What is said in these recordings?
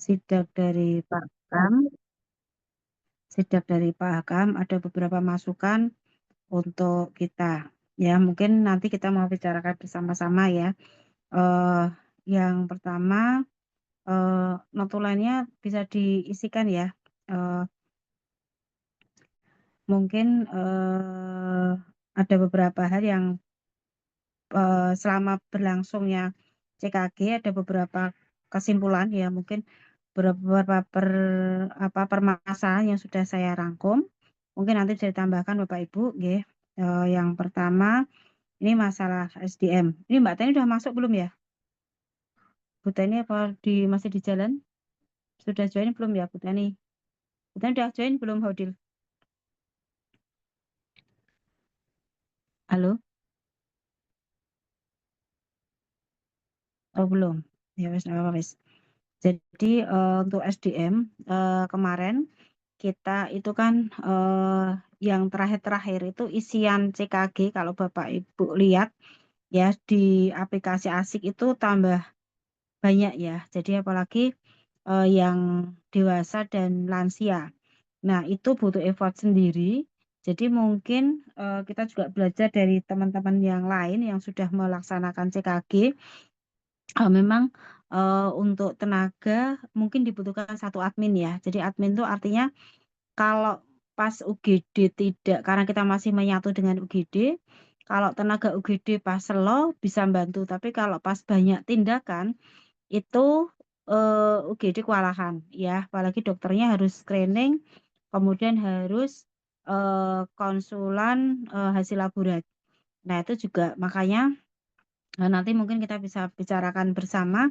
sidak dari Pak Hakam, sidak dari Pak Hakam ada beberapa masukan untuk kita. Ya, mungkin nanti kita mau bicarakan bersama-sama ya. Eh, yang pertama, notulennya bisa diisikan ya. Eh, mungkin ada beberapa hal yang selama berlangsungnya CKG ada beberapa kesimpulan ya, mungkin beberapa permasalahan yang sudah saya rangkum. Mungkin nanti bisa ditambahkan Bapak Ibu, nggih. Yang pertama ini masalah SDM. Ini Mbak Teni udah masuk belum ya? Bu Teni apa masih di jalan? Sudah join belum ya Bu Teni? Bu Teni udah join belum, Hodil? Halo? Oh belum. Ya wes, apa wes. Jadi untuk SDM kemarin kita itu kan yang terakhir-terakhir itu isian CKG kalau Bapak Ibu lihat ya di aplikasi ASIK itu tambah banyak ya. Jadi apalagi yang dewasa dan lansia. Nah, itu butuh effort sendiri. Jadi mungkin kita juga belajar dari teman-teman yang lain yang sudah melaksanakan CKG. Memang untuk tenaga mungkin dibutuhkan satu admin ya. Jadi admin itu artinya kalau pas UGD tidak, karena kita masih menyatu dengan UGD, kalau tenaga UGD pas slow bisa bantu. Tapi kalau pas banyak tindakan itu UGD kewalahan ya. Apalagi dokternya harus screening, kemudian harus konsulan hasil laboratorium. Nah itu juga makanya nanti mungkin kita bisa bicarakan bersama.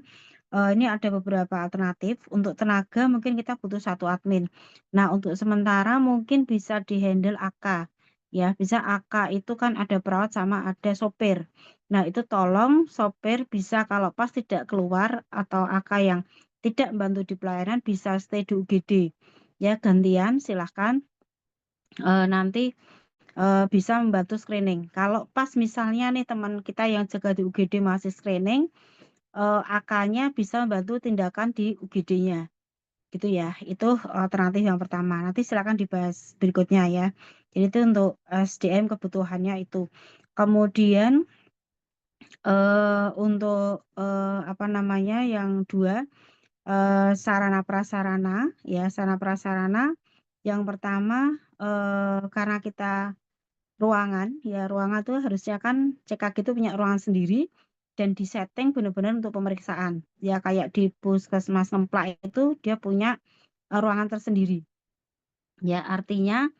Ini ada beberapa alternatif. Untuk tenaga mungkin kita butuh satu admin. Nah, untuk sementara mungkin bisa dihandle AK. Ya, bisa AK itu kan ada perawat sama ada sopir. Nah, itu tolong sopir bisa kalau pas tidak keluar atau AK yang tidak membantu di pelayanan bisa stay di UGD. Ya, gantian silahkan nanti bisa membantu screening. Kalau pas misalnya nih teman kita yang jaga di UGD masih screening, AK-nya bisa membantu tindakan di UGD-nya gitu ya. Itu alternatif yang pertama. Nanti silakan dibahas berikutnya ya. Jadi itu untuk SDM kebutuhannya itu. Kemudian untuk apa namanya yang dua sarana prasarana ya, sarana prasarana yang pertama karena kita ruangan ya, ruangan tuh harusnya kan CKG itu punya ruangan sendiri dan disetting benar-benar untuk pemeriksaan ya, kayak di puskesmas Ngemplak itu dia punya ruangan tersendiri ya, artinya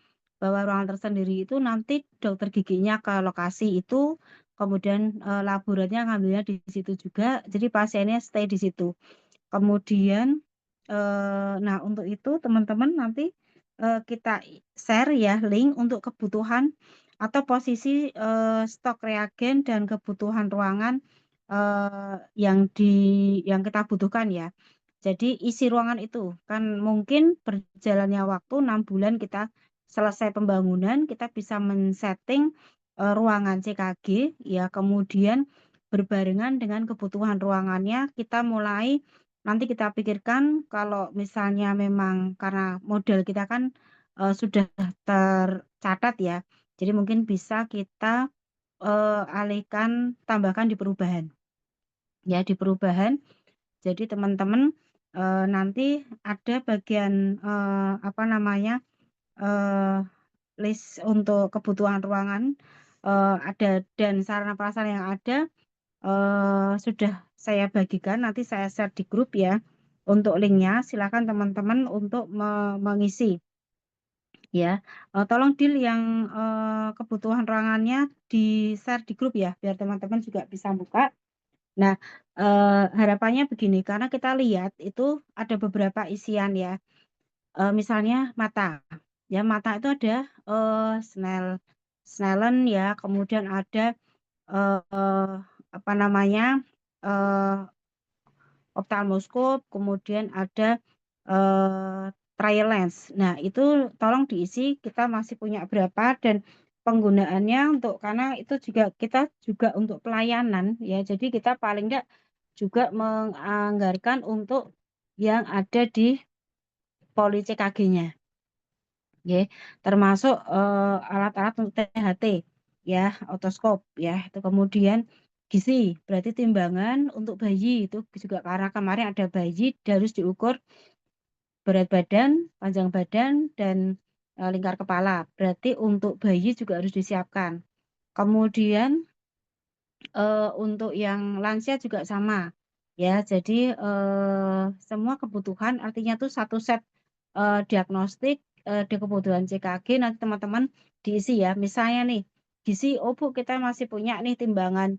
bahwa ruangan tersendiri itu nanti dokter giginya ke lokasi itu, kemudian laboratoriumnya ngambilnya di situ juga, jadi pasiennya stay di situ. Kemudian nah untuk itu teman-teman nanti kita share ya link untuk kebutuhan atau posisi stok reagen dan kebutuhan ruangan yang kita butuhkan ya. Jadi isi ruangan itu kan mungkin berjalannya waktu 6 bulan kita selesai pembangunan, kita bisa men-setting ruangan CKG ya, kemudian berbarengan dengan kebutuhan ruangannya kita mulai. Nanti kita pikirkan kalau misalnya memang karena modal kita kan sudah tercatat ya. Jadi mungkin bisa kita alihkan, tambahkan di perubahan. Ya, di perubahan. Jadi teman-teman nanti ada bagian apa namanya eh, list untuk kebutuhan ruangan ada dan sarana prasarana yang ada sudah saya bagikan, nanti saya share di grup ya untuk linknya. Silakan teman-teman untuk mengisi ya. Tolong deal yang kebutuhan ruangannya di share di grup ya, biar teman-teman juga bisa buka. Nah, harapannya begini, karena kita lihat itu ada beberapa isian ya. Misalnya mata, ya mata itu ada Snellen ya, kemudian ada apa namanya eh, ophthalmoscope, kemudian ada trial lens. Nah, itu tolong diisi kita masih punya berapa dan penggunaannya untuk karena itu juga kita juga untuk pelayanan ya. Jadi kita paling enggak juga menganggarkan untuk yang ada di poli CKG-nya. Ya, termasuk alat-alat untuk THT, ya, otoskop, ya, itu kemudian gizi, berarti timbangan untuk bayi itu juga karena kemarin ada bayi harus diukur berat badan, panjang badan, dan lingkar kepala. Berarti untuk bayi juga harus disiapkan. Kemudian untuk yang lansia juga sama, ya. Jadi semua kebutuhan artinya tuh satu set diagnostik di kebutuhan CKG nanti teman-teman diisi ya. Misalnya nih gizi, oh Bu kita masih punya nih timbangan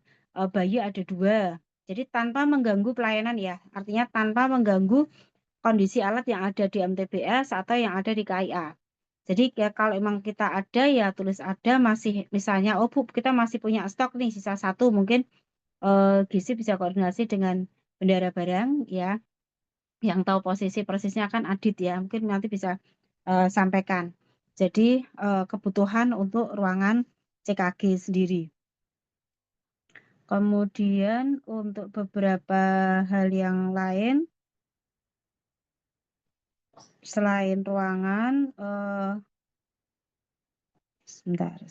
bayi ada 2. Jadi tanpa mengganggu pelayanan ya, artinya tanpa mengganggu kondisi alat yang ada di MTBS atau yang ada di KIA. Jadi ya kalau emang kita ada ya tulis ada, masih misalnya oh Bu kita masih punya stok nih sisa 1, mungkin gizi bisa koordinasi dengan bendara barang ya, yang tahu posisi persisnya kan Adit ya, mungkin nanti bisa sampaikan. Jadi kebutuhan untuk ruangan CKG sendiri. Kemudian untuk beberapa hal yang lain selain ruangan, sebentar.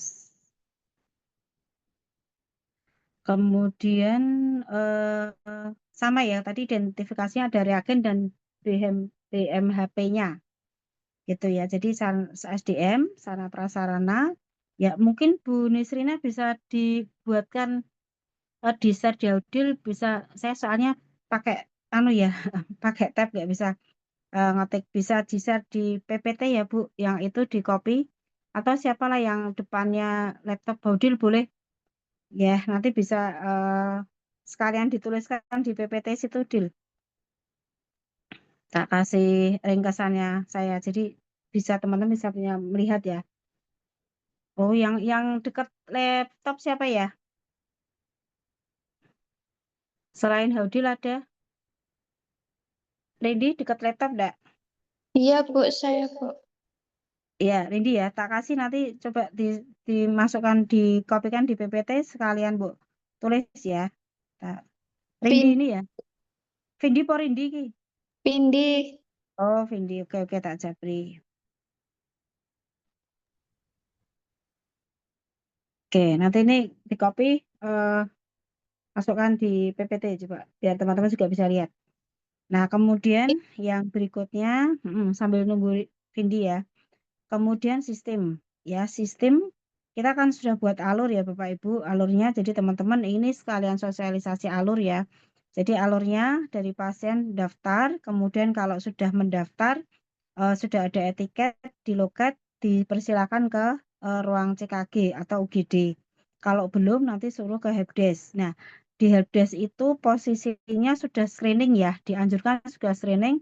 Kemudian sama ya, tadi identifikasinya ada reagen dan BMHP-nya. Gitu ya. Jadi SDM, sarana prasarana, ya mungkin Bu Nisrina bisa dibuatkan di share di Audil, bisa saya soalnya pakai anu ya, pakai tab nggak bisa ngetik, bisa di share di PPT ya Bu, yang itu di copy atau siapalah yang depannya laptop Audil boleh ya, nanti bisa sekalian dituliskan di PPT situ Dil. Tak kasih ringkasannya saya, jadi bisa teman-teman bisa punya melihat ya. Oh, yang dekat laptop siapa ya? Selain Haudil ada Randy dekat laptop enggak? Iya, Bu, saya, Bu. Iya, Randy ya. Tak kasih nanti coba dimasukkan, dikopikan di PPT sekalian, Bu. Tulis ya. Tak. Randy Pin ini ya. Vindi po Randy ki. Pindi. Oh, Vindi. Oke, oke, tak japri. Oke, nanti ini di copy, masukkan di PPT coba biar teman-teman juga bisa lihat. Nah, kemudian yang berikutnya, sambil nunggu Vindi ya. Kemudian sistem, ya sistem kita kan sudah buat alur ya Bapak Ibu, alurnya. Jadi teman-teman ini sekalian sosialisasi alur ya. Jadi alurnya dari pasien daftar, kemudian kalau sudah mendaftar, sudah ada etiket di loket, dipersilakan ke ruang CKG atau UGD. Kalau belum nanti suruh ke helpdesk. Nah, di helpdesk itu posisinya sudah screening ya, dianjurkan sudah screening.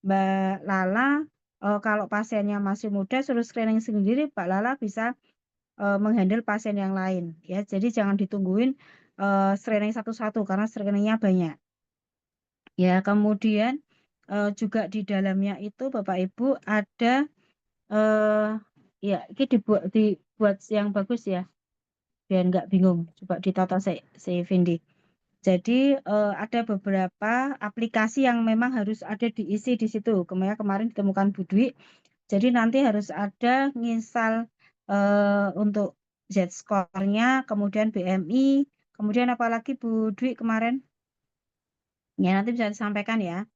Mbak Lala, kalau pasiennya masih muda suruh screening sendiri, Mbak Lala bisa menghandle pasien yang lain ya. Jadi jangan ditungguin screening satu-satu karena screeningnya banyak. Ya, kemudian juga di dalamnya itu Bapak Ibu ada ya ini dibuat yang bagus ya biar nggak bingung. Coba ditata si Vindi. Jadi ada beberapa aplikasi yang memang harus ada diisi di situ. Kemarin ditemukan Bu Dwi. Jadi nanti harus ada nginstal untuk Z-score-nya, kemudian BMI, kemudian apalagi Bu Dwi kemarin. Ya nanti bisa disampaikan ya.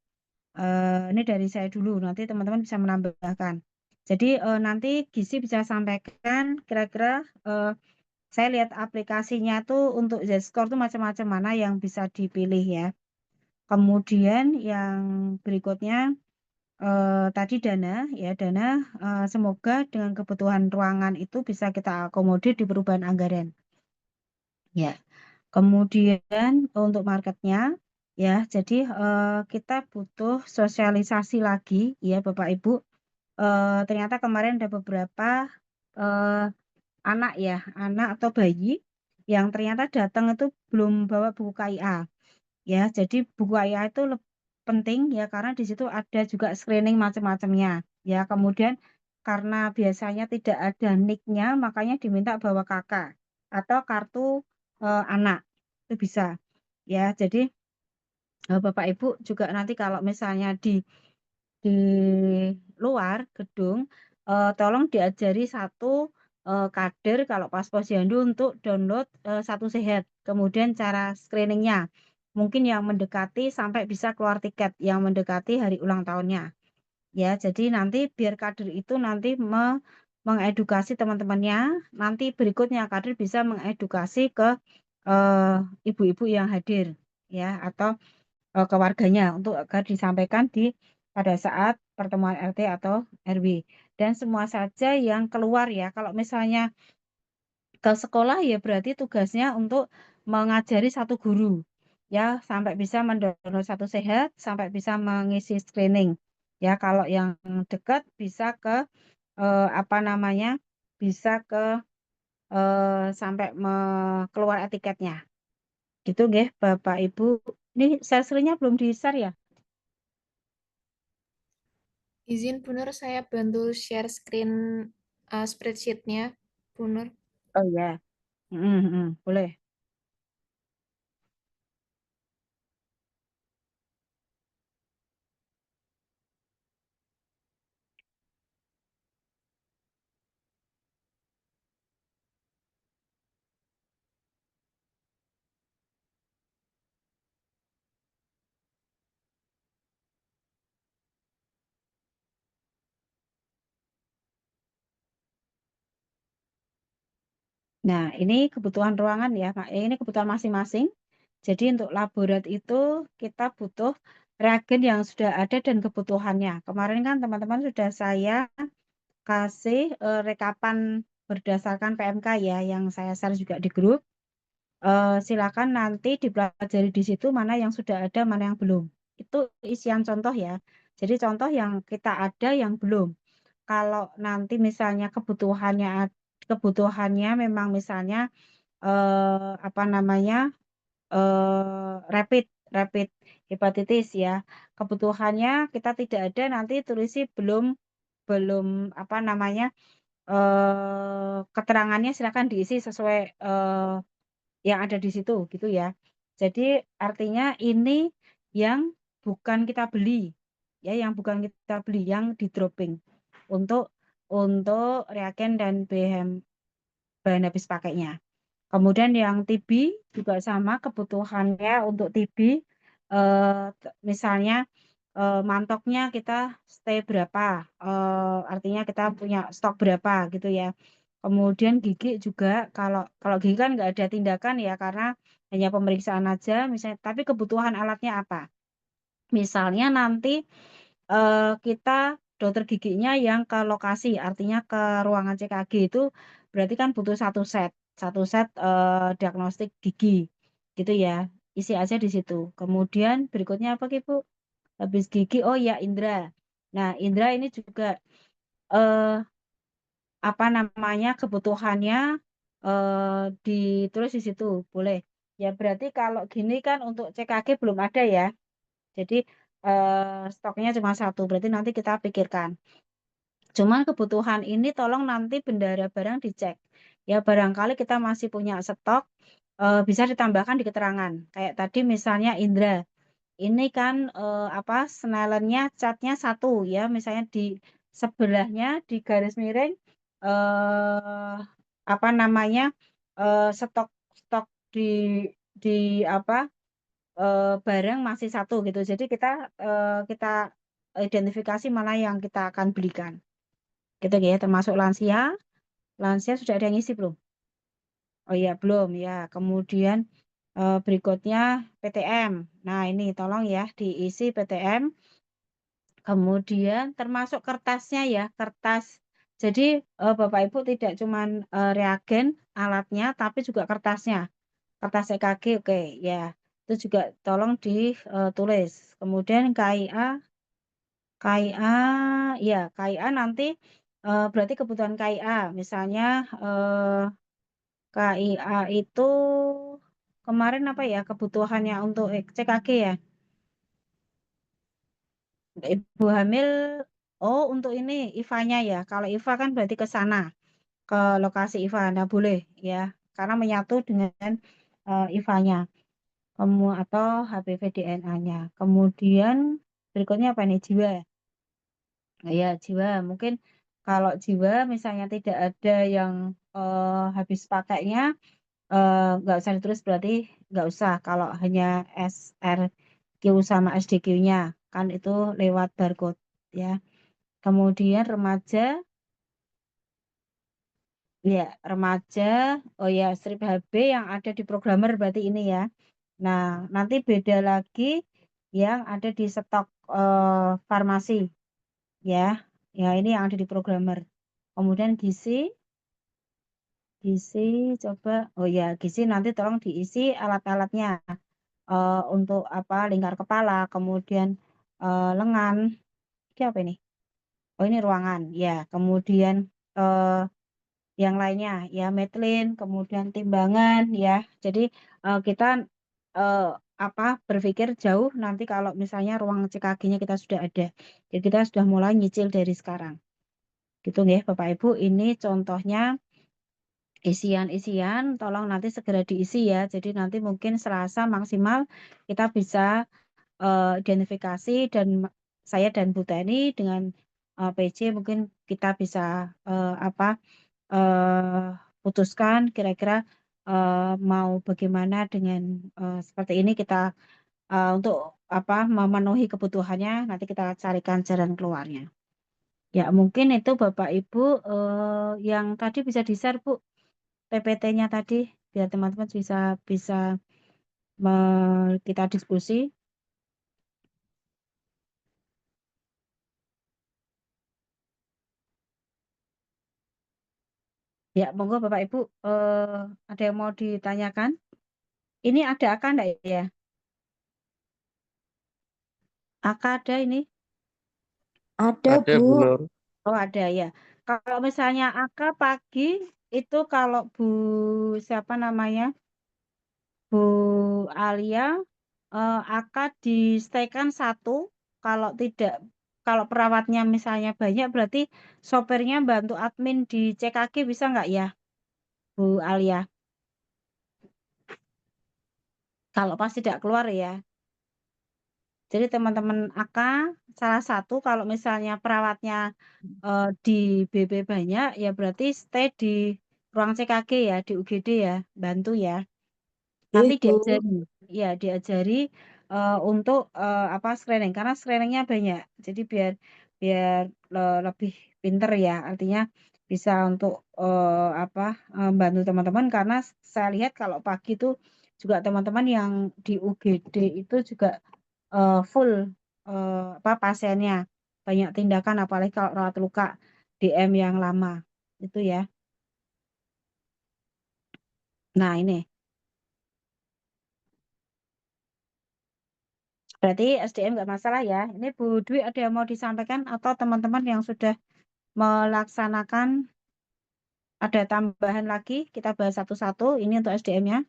Ini dari saya dulu, nanti teman-teman bisa menambahkan. Jadi nanti Gizi bisa sampaikan kira-kira saya lihat aplikasinya tuh untuk Z-score tuh macam-macam mana yang bisa dipilih ya. Kemudian yang berikutnya tadi dana ya, dana semoga dengan kebutuhan ruangan itu bisa kita akomodir di perubahan anggaran. Ya. Kemudian untuk marketnya ya, jadi kita butuh sosialisasi lagi ya Bapak Ibu. Ternyata kemarin ada beberapa eh, anak ya, anak atau bayi yang ternyata datang itu belum bawa buku KIA. Ya, jadi buku KIA itu penting ya karena di situ ada juga screening macam-macamnya. Ya, kemudian karena biasanya tidak ada NIK-nya, makanya diminta bawa kakak atau kartu anak itu bisa. Ya, jadi Bapak Ibu juga nanti kalau misalnya di luar gedung, tolong diajari satu kader kalau pas posyandu untuk download Satu Sehat. Kemudian cara screeningnya, mungkin yang mendekati sampai bisa keluar tiket, yang mendekati hari ulang tahunnya. Ya, jadi nanti biar kader itu nanti mengedukasi teman-temannya, nanti berikutnya kader bisa mengedukasi ke ibu-ibu yang hadir, ya, atau ke warganya untuk agar disampaikan pada saat pertemuan RT atau RW. Dan semua saja yang keluar ya, kalau misalnya ke sekolah ya berarti tugasnya untuk mengajari satu guru ya sampai bisa mendownload Satu Sehat, sampai bisa mengisi screening. Ya, kalau yang dekat bisa ke apa namanya? Bisa ke sampai keluar etiketnya. Gitu nggih, Bapak Ibu. Ini share screen-nya belum di-share ya? Izin Bu Nur, saya bantu share screen spreadsheet-nya, Bu Nur. Oh ya. Boleh. Nah, ini kebutuhan ruangan ya, Pak. Ini kebutuhan masing-masing. Jadi untuk laborat itu kita butuh reagen yang sudah ada dan kebutuhannya. Kemarin kan teman-teman sudah saya kasih rekapan berdasarkan PMK ya, yang saya share juga di grup. Silakan nanti dipelajari di situ mana yang sudah ada, mana yang belum. Itu isian contoh ya. Jadi contoh yang kita ada yang belum. Kalau nanti misalnya kebutuhannya memang misalnya apa namanya rapid rapid hepatitis ya. Kebutuhannya kita tidak ada nanti tulisi belum belum apa namanya keterangannya silakan diisi sesuai yang ada di situ gitu ya. Jadi artinya ini yang bukan kita beli ya, yang bukan kita beli, yang di dropping untuk reagen dan bahan habis pakainya. Kemudian yang TB juga sama kebutuhannya untuk TB, misalnya mantoknya kita stay berapa, artinya kita punya stok berapa gitu ya. Kemudian gigi juga, kalau kalau gigi kan nggak ada tindakan ya karena hanya pemeriksaan aja, misalnya. Tapi kebutuhan alatnya apa? Misalnya nanti kita dokter giginya yang ke lokasi, artinya ke ruangan CKG itu berarti kan butuh satu set diagnostik gigi, gitu ya. Isi aja di situ. Kemudian berikutnya apa Bu? Habis gigi, oh ya indra. Nah, indra ini juga eh, apa namanya kebutuhannya ditulis di situ, boleh. Ya berarti kalau gini kan untuk CKG belum ada ya. Jadi stoknya cuma satu, berarti nanti kita pikirkan. Cuman kebutuhan ini tolong nanti bendara barang dicek. Ya barangkali kita masih punya stok, bisa ditambahkan di keterangan. Kayak tadi misalnya Indra, ini kan apa senelennya catnya satu ya, misalnya di sebelahnya di garis miring eh, apa namanya stok stok di apa barang masih satu gitu. Jadi kita identifikasi mana yang kita akan belikan. Gitu ya, termasuk lansia. Lansia sudah ada yang isi belum? Oh iya, belum ya. Kemudian berikutnya PTM. Nah, ini tolong ya diisi PTM. Kemudian termasuk kertasnya ya, kertas. Jadi Bapak Ibu tidak cuma reagen alatnya, tapi juga kertasnya. Kertas EKG, oke ya. Itu juga tolong ditulis. Kemudian KIA, ya KIA nanti berarti kebutuhan KIA. Misalnya KIA itu kemarin apa ya kebutuhannya untuk CKG ya. Ibu hamil, oh untuk ini IVA-nya ya. Kalau IVA kan berarti ke sana, ke lokasi IVA. Nah boleh ya, karena menyatu dengan IVA-nya. atau HPV DNA-nya. Kemudian berikutnya apa nih? Jiwa. Ya, jiwa. Mungkin kalau jiwa misalnya tidak ada yang habis pakainya, nggak usah ditulis berarti nggak usah. Kalau hanya SRQ sama SDQ-nya, kan itu lewat barcode ya. Kemudian remaja, ya remaja, oh ya strip HB yang ada di programmer berarti ini ya. Nah, nanti beda lagi yang ada di stok farmasi ya. Ya, ini yang ada di programmer. Kemudian gizi coba, oh ya gizi nanti tolong diisi alat-alatnya untuk apa lingkar kepala, kemudian lengan, ini apa ini? Oh ini ruangan, ya. Kemudian eh, yang lainnya ya metlin, kemudian timbangan ya. Jadi kita eh, apa berpikir jauh nanti kalau misalnya ruang CKG-nya kita sudah ada. Jadi kita sudah mulai nyicil dari sekarang. Gitu ya Bapak Ibu, ini contohnya isian-isian, tolong nanti segera diisi ya. Jadi nanti mungkin Selasa maksimal kita bisa identifikasi dan saya dan Bu Teni dengan PC mungkin kita bisa apa putuskan kira-kira mau bagaimana dengan seperti ini kita untuk apa memenuhi kebutuhannya nanti kita carikan jalan keluarnya. Ya mungkin itu Bapak Ibu yang tadi bisa di-share Bu PPT-nya tadi biar teman-teman bisa bisa kita diskusi. Ya, monggo Bapak Ibu, ada yang mau ditanyakan? Ini ada AK enggak ya? AK ada ini? Ada, Ada Bu. Bu Nur. Oh ada ya. Kalau misalnya AK pagi itu kalau Bu siapa namanya? Bu Alia, AK di-stay-kan satu. Kalau tidak, kalau perawatnya misalnya banyak berarti sopirnya bantu admin di CKG bisa nggak ya, Bu Alia? Kalau pas tidak keluar ya. Jadi teman-teman AK salah satu kalau misalnya perawatnya di BB banyak ya berarti stay di ruang CKG ya di UGD ya bantu ya. Nanti Ih, Bu. diajari ya diajari untuk apa screening karena screeningnya banyak. Jadi biar biar lebih pinter ya artinya bisa untuk apa bantu teman-teman karena saya lihat kalau pagi itu juga teman-teman yang di UGD itu juga full apa pasiennya banyak tindakan apalagi kalau rawat luka DM yang lama itu ya. Nah ini berarti SDM nggak masalah ya. Ini Bu Dwi ada yang mau disampaikan atau teman-teman yang sudah melaksanakan ada tambahan lagi kita bahas satu-satu ini untuk SDM-nya.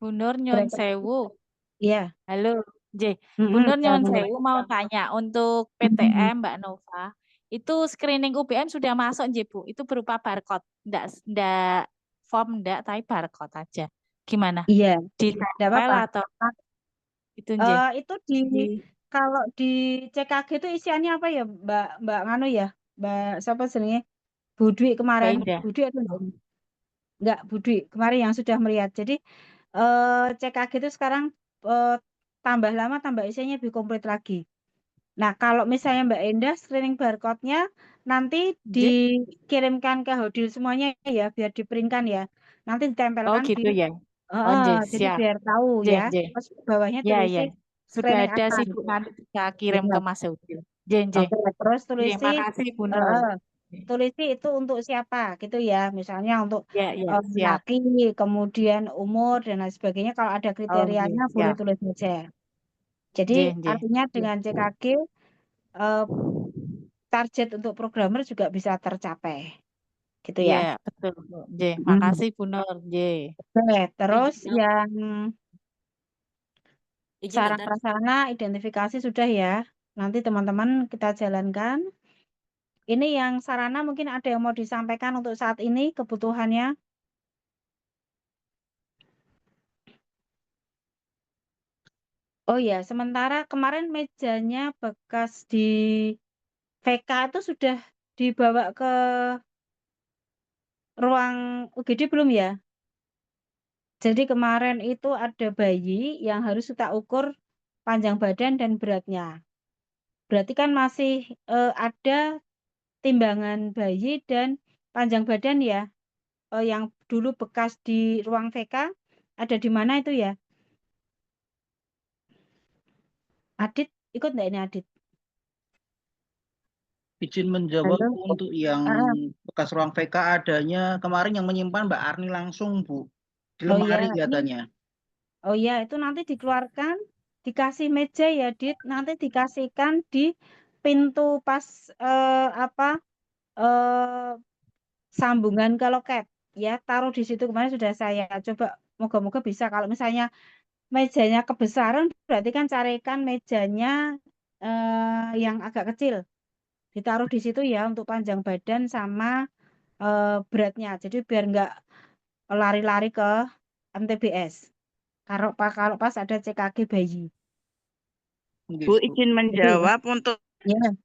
Bu Nur Nyun Berapa? Sewu. Iya. Halo, J. Bu Mm-mm, Nur ya, Nyun monggo. Sewu mau tanya untuk Mm-mm. PTM Mbak Nova. Itu screening UBM sudah masuk, J, Bu. Itu berupa barcode. Ndak form ndak, tapi barcode aja. Gimana? Iya, nggak Ditempel apa-apa. atau itu, J? Itu di Di kalau di CKG itu isiannya apa ya, Mbak Mbak Nganu ya, Mbak siapa senengnya? Bu Dwi Mbak kemarin. Indah. Bu Dwi atau enggak Bu Dwi kemarin yang sudah melihat. Jadi CKG itu sekarang eh, tambah lama tambah isinya lebih komplit lagi. Nah, kalau misalnya Mbak Endah screening barcode-nya nanti J? dikirimkan ke Hodil semuanya ya, biar diperinkan ya. Nanti Oh, ditempelkan di, gitu ya. Oh, J, jadi siap. biar tahu J, ya. J. Terus bawahnya Ya, ya. tulisin Sudah screening ada apa. sih, Bu. Nanti bisa kirim Iya. ke Mas Udil. J, J. Oke, terus J, tulisi, makasih, Bu Nur. eh, tulisi itu untuk siapa gitu ya. Misalnya untuk Ya, ya, siap. laki, kemudian umur dan lain sebagainya. Kalau ada Oh, J, kriterianya boleh siap. tulis saja. Jadi J, J. artinya Ya, dengan CKG eh, target untuk programmer juga bisa tercapai, gitu ya, ya. betul, Bu. J, Hmm. makasih, Bu Nur. J. Oke, terus Izin, yang izin sarana dokter. prasarana identifikasi sudah ya. Nanti teman-teman kita jalankan. Ini yang sarana mungkin ada yang mau disampaikan untuk saat ini kebutuhannya. Oh ya, sementara kemarin mejanya bekas di VK itu sudah dibawa ke ruang UGD belum ya? Jadi kemarin itu ada bayi yang harus kita ukur panjang badan dan beratnya. Berarti kan masih ada timbangan bayi dan panjang badan ya, yang dulu bekas di ruang VK ada di mana itu ya? Adit ikut nggak ini Adit? Izin menjawab Halo. Bu, untuk yang Ah, bekas ruang VK adanya kemarin yang menyimpan Mbak Arni langsung Bu. Di oh ya, lemari ini, kelihatannya. oh ya itu nanti dikeluarkan, dikasih meja ya Dit, nanti dikasihkan di pintu pas apa sambungan ke loket ya, taruh di situ kemarin sudah saya coba, moga-moga bisa. Kalau misalnya mejanya kebesaran berarti kan carikan mejanya yang agak kecil, ditaruh di situ ya untuk panjang badan sama beratnya. Jadi biar nggak lari-lari ke MTBS. Kalau pas ada CKG bayi. Nggih, Bu, Bu. izin Gitu ya. menjawab untuk Ya.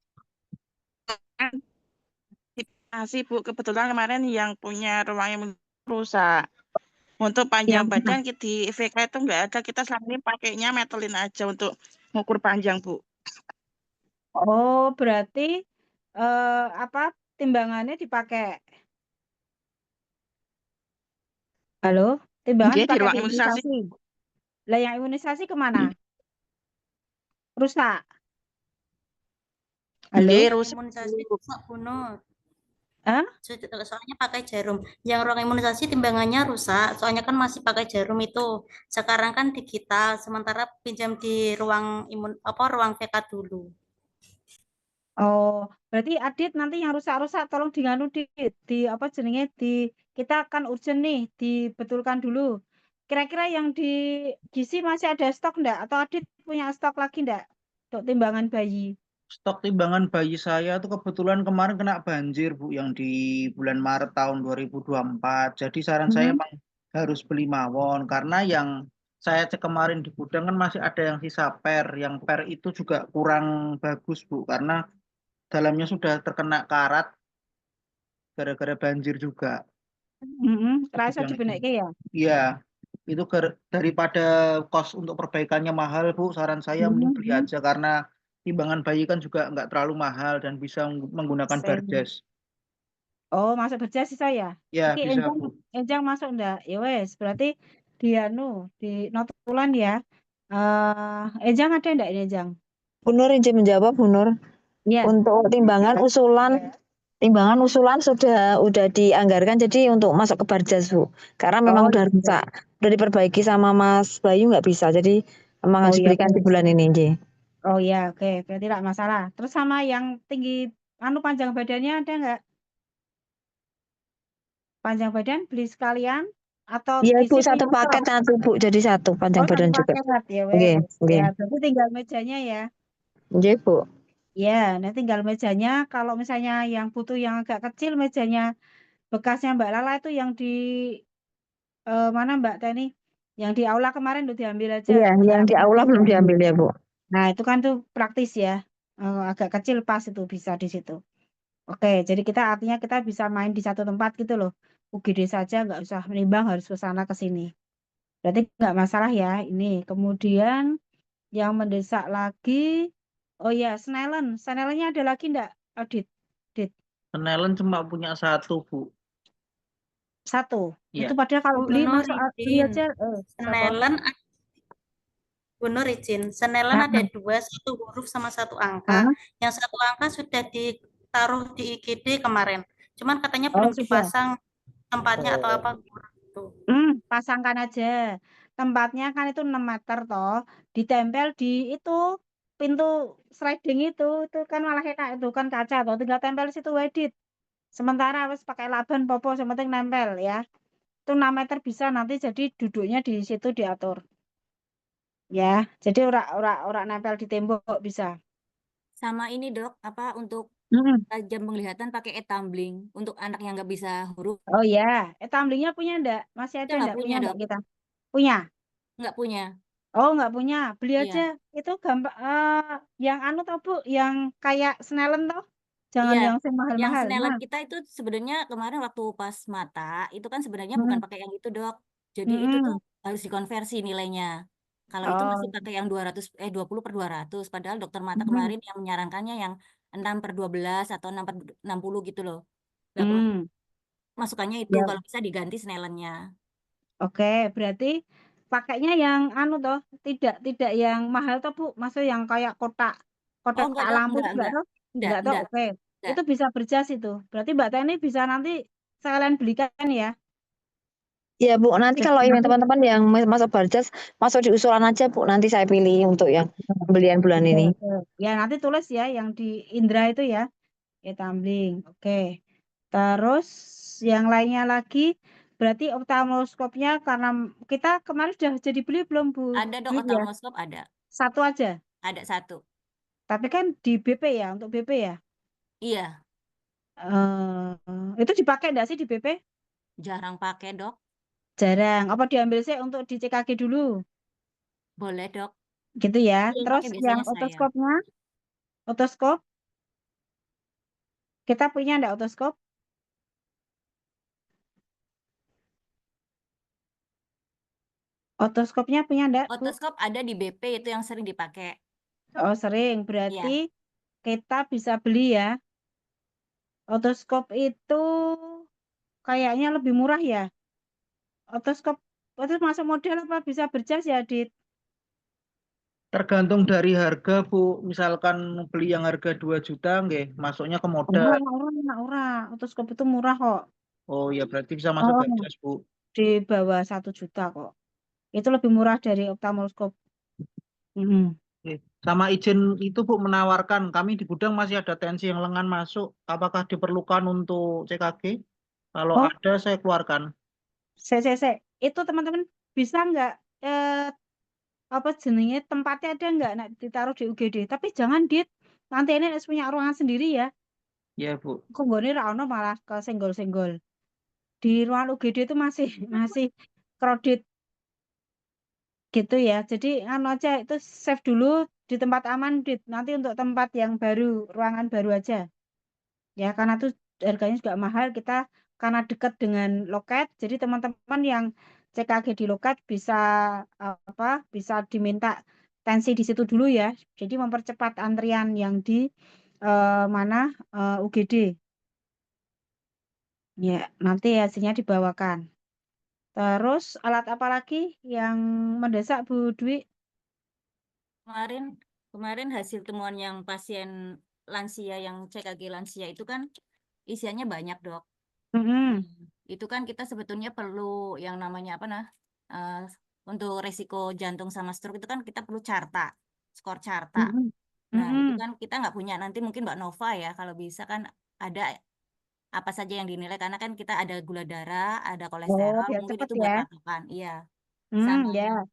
antisipasi Bu, kebetulan kemarin yang punya ruang yang rusak. Untuk panjang Yang badan di VK itu nggak ada, kita selama ini pakainya metelin aja untuk mengukur panjang Bu. Oh, berarti apa timbangannya dipakai? Halo, timbangan Nggih, di dipakai ruang di imunisasi. imunisasi. Lah yang imunisasi kemana? Rusak. Halo? Nggih, rusak Imunisasi Bu. rusak Bu Nur. Hah? Soalnya pakai jarum. Yang ruang imunisasi timbangannya rusak, soalnya kan masih pakai jarum itu. Sekarang kan digital, sementara pinjam di ruang VK dulu. Oh, berarti Adit nanti yang rusak-rusak tolong diganu di apa jenenge di kita akan urgent nih dibetulkan dulu. Kira-kira yang di gizi masih ada stok enggak? Atau Adit punya stok lagi enggak? Untuk timbangan bayi. Stok timbangan bayi saya tuh kebetulan kemarin kena banjir Bu yang di bulan Maret tahun 2024. Jadi saran saya Hmm. emang harus beli mawon karena yang saya cek kemarin di gudang kan masih ada yang sisa per. Yang per itu juga kurang bagus Bu karena dalamnya sudah terkena karat gara-gara banjir juga. Di Rasa gudang itu. dibenekke ya. Iya, itu daripada kos untuk perbaikannya mahal Bu, saran saya mending beli aja karena timbangan bayi kan juga nggak terlalu mahal dan bisa menggunakan barjas. Oh, masuk berjas sih saya. Ya, Iki bisa Bu. enjang masuk enggak? Ya wes, berarti di anu, di notulan ya. Enjang ada enggak ini enjang? Bu Nur izin menjawab, Bu Nur. Iya. Untuk timbangan usulan sudah dianggarkan jadi untuk masuk ke barjas Bu. Karena memang Oh, udah iya. rusak, udah diperbaiki sama Mas Bayu nggak bisa, jadi memang harus Oh, iya. diberikan di bulan ini, Nji. Oh ya, oke, berarti tidak masalah. Terus sama yang tinggi, panjang badannya ada nggak? Panjang badan beli sekalian atau Iya Bu, gizi satu punya paket stok? satu Bu, jadi satu panjang Oh, satu badan juga. paket ya Oke, wes. oke. Ya, berarti tinggal mejanya ya. Nggih Bu. Ya, nah tinggal mejanya. Kalau misalnya yang butuh yang agak kecil mejanya bekasnya Mbak Lala itu yang di mana Mbak Teni? Yang di aula kemarin udah diambil aja. Iya, Ya, yang di aula belum diambil ya Bu. Nah, itu kan tuh praktis ya. Agak kecil pas itu bisa di situ. Oke, jadi artinya kita bisa main di satu tempat gitu loh. UGD saja nggak usah menimbang harus ke sana ke sini. Berarti nggak masalah ya ini. Kemudian yang mendesak lagi, oh ya, Snellen. Snellennya ada lagi nggak, Audit? Penelen cuma punya satu Bu. Satu. Iya. Itu padahal kalau Bu beli Nur masuk beli izin. aja. Senelen, Bu Nur izin. Senelen Ah, ada dua, satu huruf sama satu angka. ah. Yang satu angka sudah ditaruh di IGD kemarin. Cuman katanya Oh, belum sudah. dipasang tempatnya atau apa. Gitu. Pasangkan aja. Tempatnya kan itu 6 meter toh. Ditempel di itu pintu sliding itu kan malah enak itu kan kaca toh. Tinggal tempel di situ wedit. Sementara harus pakai laban popo yang penting nempel ya. Itu 6 meter bisa nanti jadi duduknya di situ diatur. Ya, jadi ora nempel di tembok bisa. Sama ini Dok, apa untuk jam penglihatan pakai e-tumbling untuk anak yang nggak bisa huruf. Oh ya, tamblingnya punya enggak? Masih ada Kita nggak enggak? punya Punya enggak Dok, kita? Punya. nggak punya. Oh, nggak punya, beli Iya. aja. Itu gampang. Yang anu toh Bu, yang kayak Snellen toh, jangan Iya, yang yang mahal-mahal. Snellen Nah, kita itu sebenarnya kemarin waktu pas mata itu kan sebenarnya bukan mm-mm, pakai yang itu dok. Jadi itu tuh mm-mm. harus dikonversi nilainya. Kalau itu masih Oh, pakai yang 20/200. Padahal dokter mata mm-mm. kemarin yang menyarankannya yang 6/12 atau 6/60 gitu loh. Lah kalau Hmm. masukannya itu Ya, kalau bisa diganti Snellennya. oke. Berarti pakainya yang anu toh, tidak yang mahal toh Bu. Maksud yang kayak kotak Oh kotak enggak dok, lampu itu enggak toh? enggak, Enggak toh? Oke. enggak. Itu bisa berjas itu. Berarti Mbak Teni bisa nanti sekalian belikan ya. Ya Bu, nanti Jadi kalau ini nanti teman-teman yang masuk Barjas, masuk di usulan aja Bu. Nanti saya pilih untuk yang pembelian bulan oke, ini. oke. Ya nanti tulis ya yang di Indra itu ya. Tumbling. Oke. Terus yang lainnya lagi berarti oftalmoskopnya karena kita kemarin sudah jadi beli belum Bu Ada dok, Dwi ya? oftalmoskop ada. Satu aja. Ada satu. Tapi kan di BP ya, untuk BP ya. Iya, Itu dipakai enggak sih di BP? jarang pakai dok. Jarang. Apa diambil sih untuk di CKG dulu? Boleh dok. Gitu ya. Yang Terus pakai yang biasanya saya. otoskopnya, otoskop kita punya enggak otoskop? Otoskopnya punya enggak Bu? Otoskop ada di BP itu yang sering dipakai. Oh sering. Iya. Berarti kita bisa beli ya. Otoskop itu kayaknya lebih murah ya. Otoskop itu masuk model apa bisa berjas ya, Dit? Tergantung dari harga, Bu. Misalkan beli yang harga 2 juta, nggih, masuknya ke modal. Ora. Otoskop itu murah kok. Oh ya, berarti bisa masuk Oh, Barjas, Bu. di bawah 1 juta kok. Itu lebih murah dari oftalmoskop. Mm-mm. Oke. Sama izin itu Bu menawarkan, kami di gudang masih ada tensi yang lengan masuk. Apakah diperlukan untuk CKG? Kalau Oh, ada, saya keluarkan. se. Itu teman-teman bisa nggak apa jenenge tempatnya ada nggak nak ditaruh di UGD? Tapi jangan Dit. Nanti ini harus punya ruangan sendiri ya. Ya, Bu. Kok nggone ra ono malah ke senggol-senggol. Di ruangan UGD itu masih masih crowded gitu ya. Jadi anu aja itu save dulu di tempat aman Dit. Nanti untuk tempat yang baru, ruangan baru aja. Ya karena itu harganya juga mahal kita karena dekat dengan loket. Jadi teman-teman yang CKG di loket bisa apa? Bisa diminta tensi di situ dulu ya. Jadi mempercepat antrian yang di mana UGD. Ya, nanti hasilnya dibawakan. Terus alat apa lagi yang mendesak Bu Dwi? Kemarin hasil temuan yang pasien lansia yang CKG lansia itu kan isiannya banyak dok. Mm-mm. Itu kan kita sebetulnya perlu yang namanya apa eh, untuk resiko jantung sama stroke itu kan kita perlu skor carta. Mm-mm. Nah itu Mm-mm. kan kita nggak punya, nanti mungkin Mbak Nova ya kalau bisa kan ada apa saja yang dinilai karena kan kita ada gula darah, ada Oh, kolesterol, biar mungkin cepet itu buat ya. patokan. Iya. Sama Ya.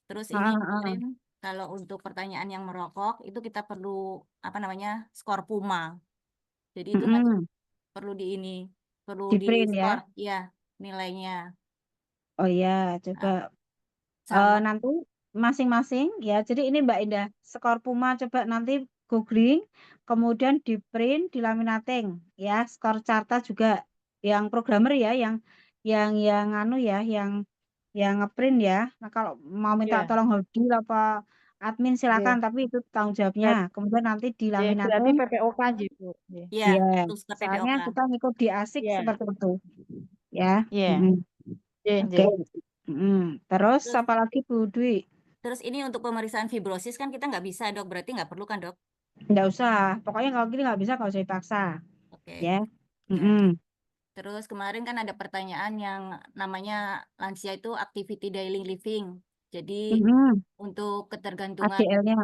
terus ini Heeh, heeh. kemarin kalau untuk pertanyaan yang merokok itu kita perlu apa namanya skor PUMA. Jadi itu nanti Mm-mm. perlu perlu Di di print ya. skor ya nilainya. Oh ya, coba Nah, sama nanti masing-masing ya. Jadi ini Mbak Indah, skor Puma coba nanti googling, kemudian di print, di laminating ya. Skor Carta juga yang programmer ya, yang anu ya, yang ngeprint ya. Nah kalau mau minta Ya, tolong Hodi apa admin silakan, ya. tapi itu tanggung jawabnya. Kemudian nanti di Berarti laminating, PPOK nggih, Bu. Nggih. ya ya. itu skor Soalnya PPOK. kita ngikut di ASIK Iya. seperti itu ya. Iya. Mm-mm. Nggih, Oke. nggih. Terus Terus apa lagi Bu Dwi? terus ini untuk pemeriksaan fibrosis kan kita nggak bisa dok, berarti nggak perlu kan dok? Nggak usah. Pokoknya kalau gini nggak bisa, nggak usah dipaksa. Oke. Ya. Ya. Mm-mm. Terus kemarin kan ada pertanyaan yang namanya lansia itu activity daily living. Jadi Mm-mm. untuk ketergantungan ADL-nya.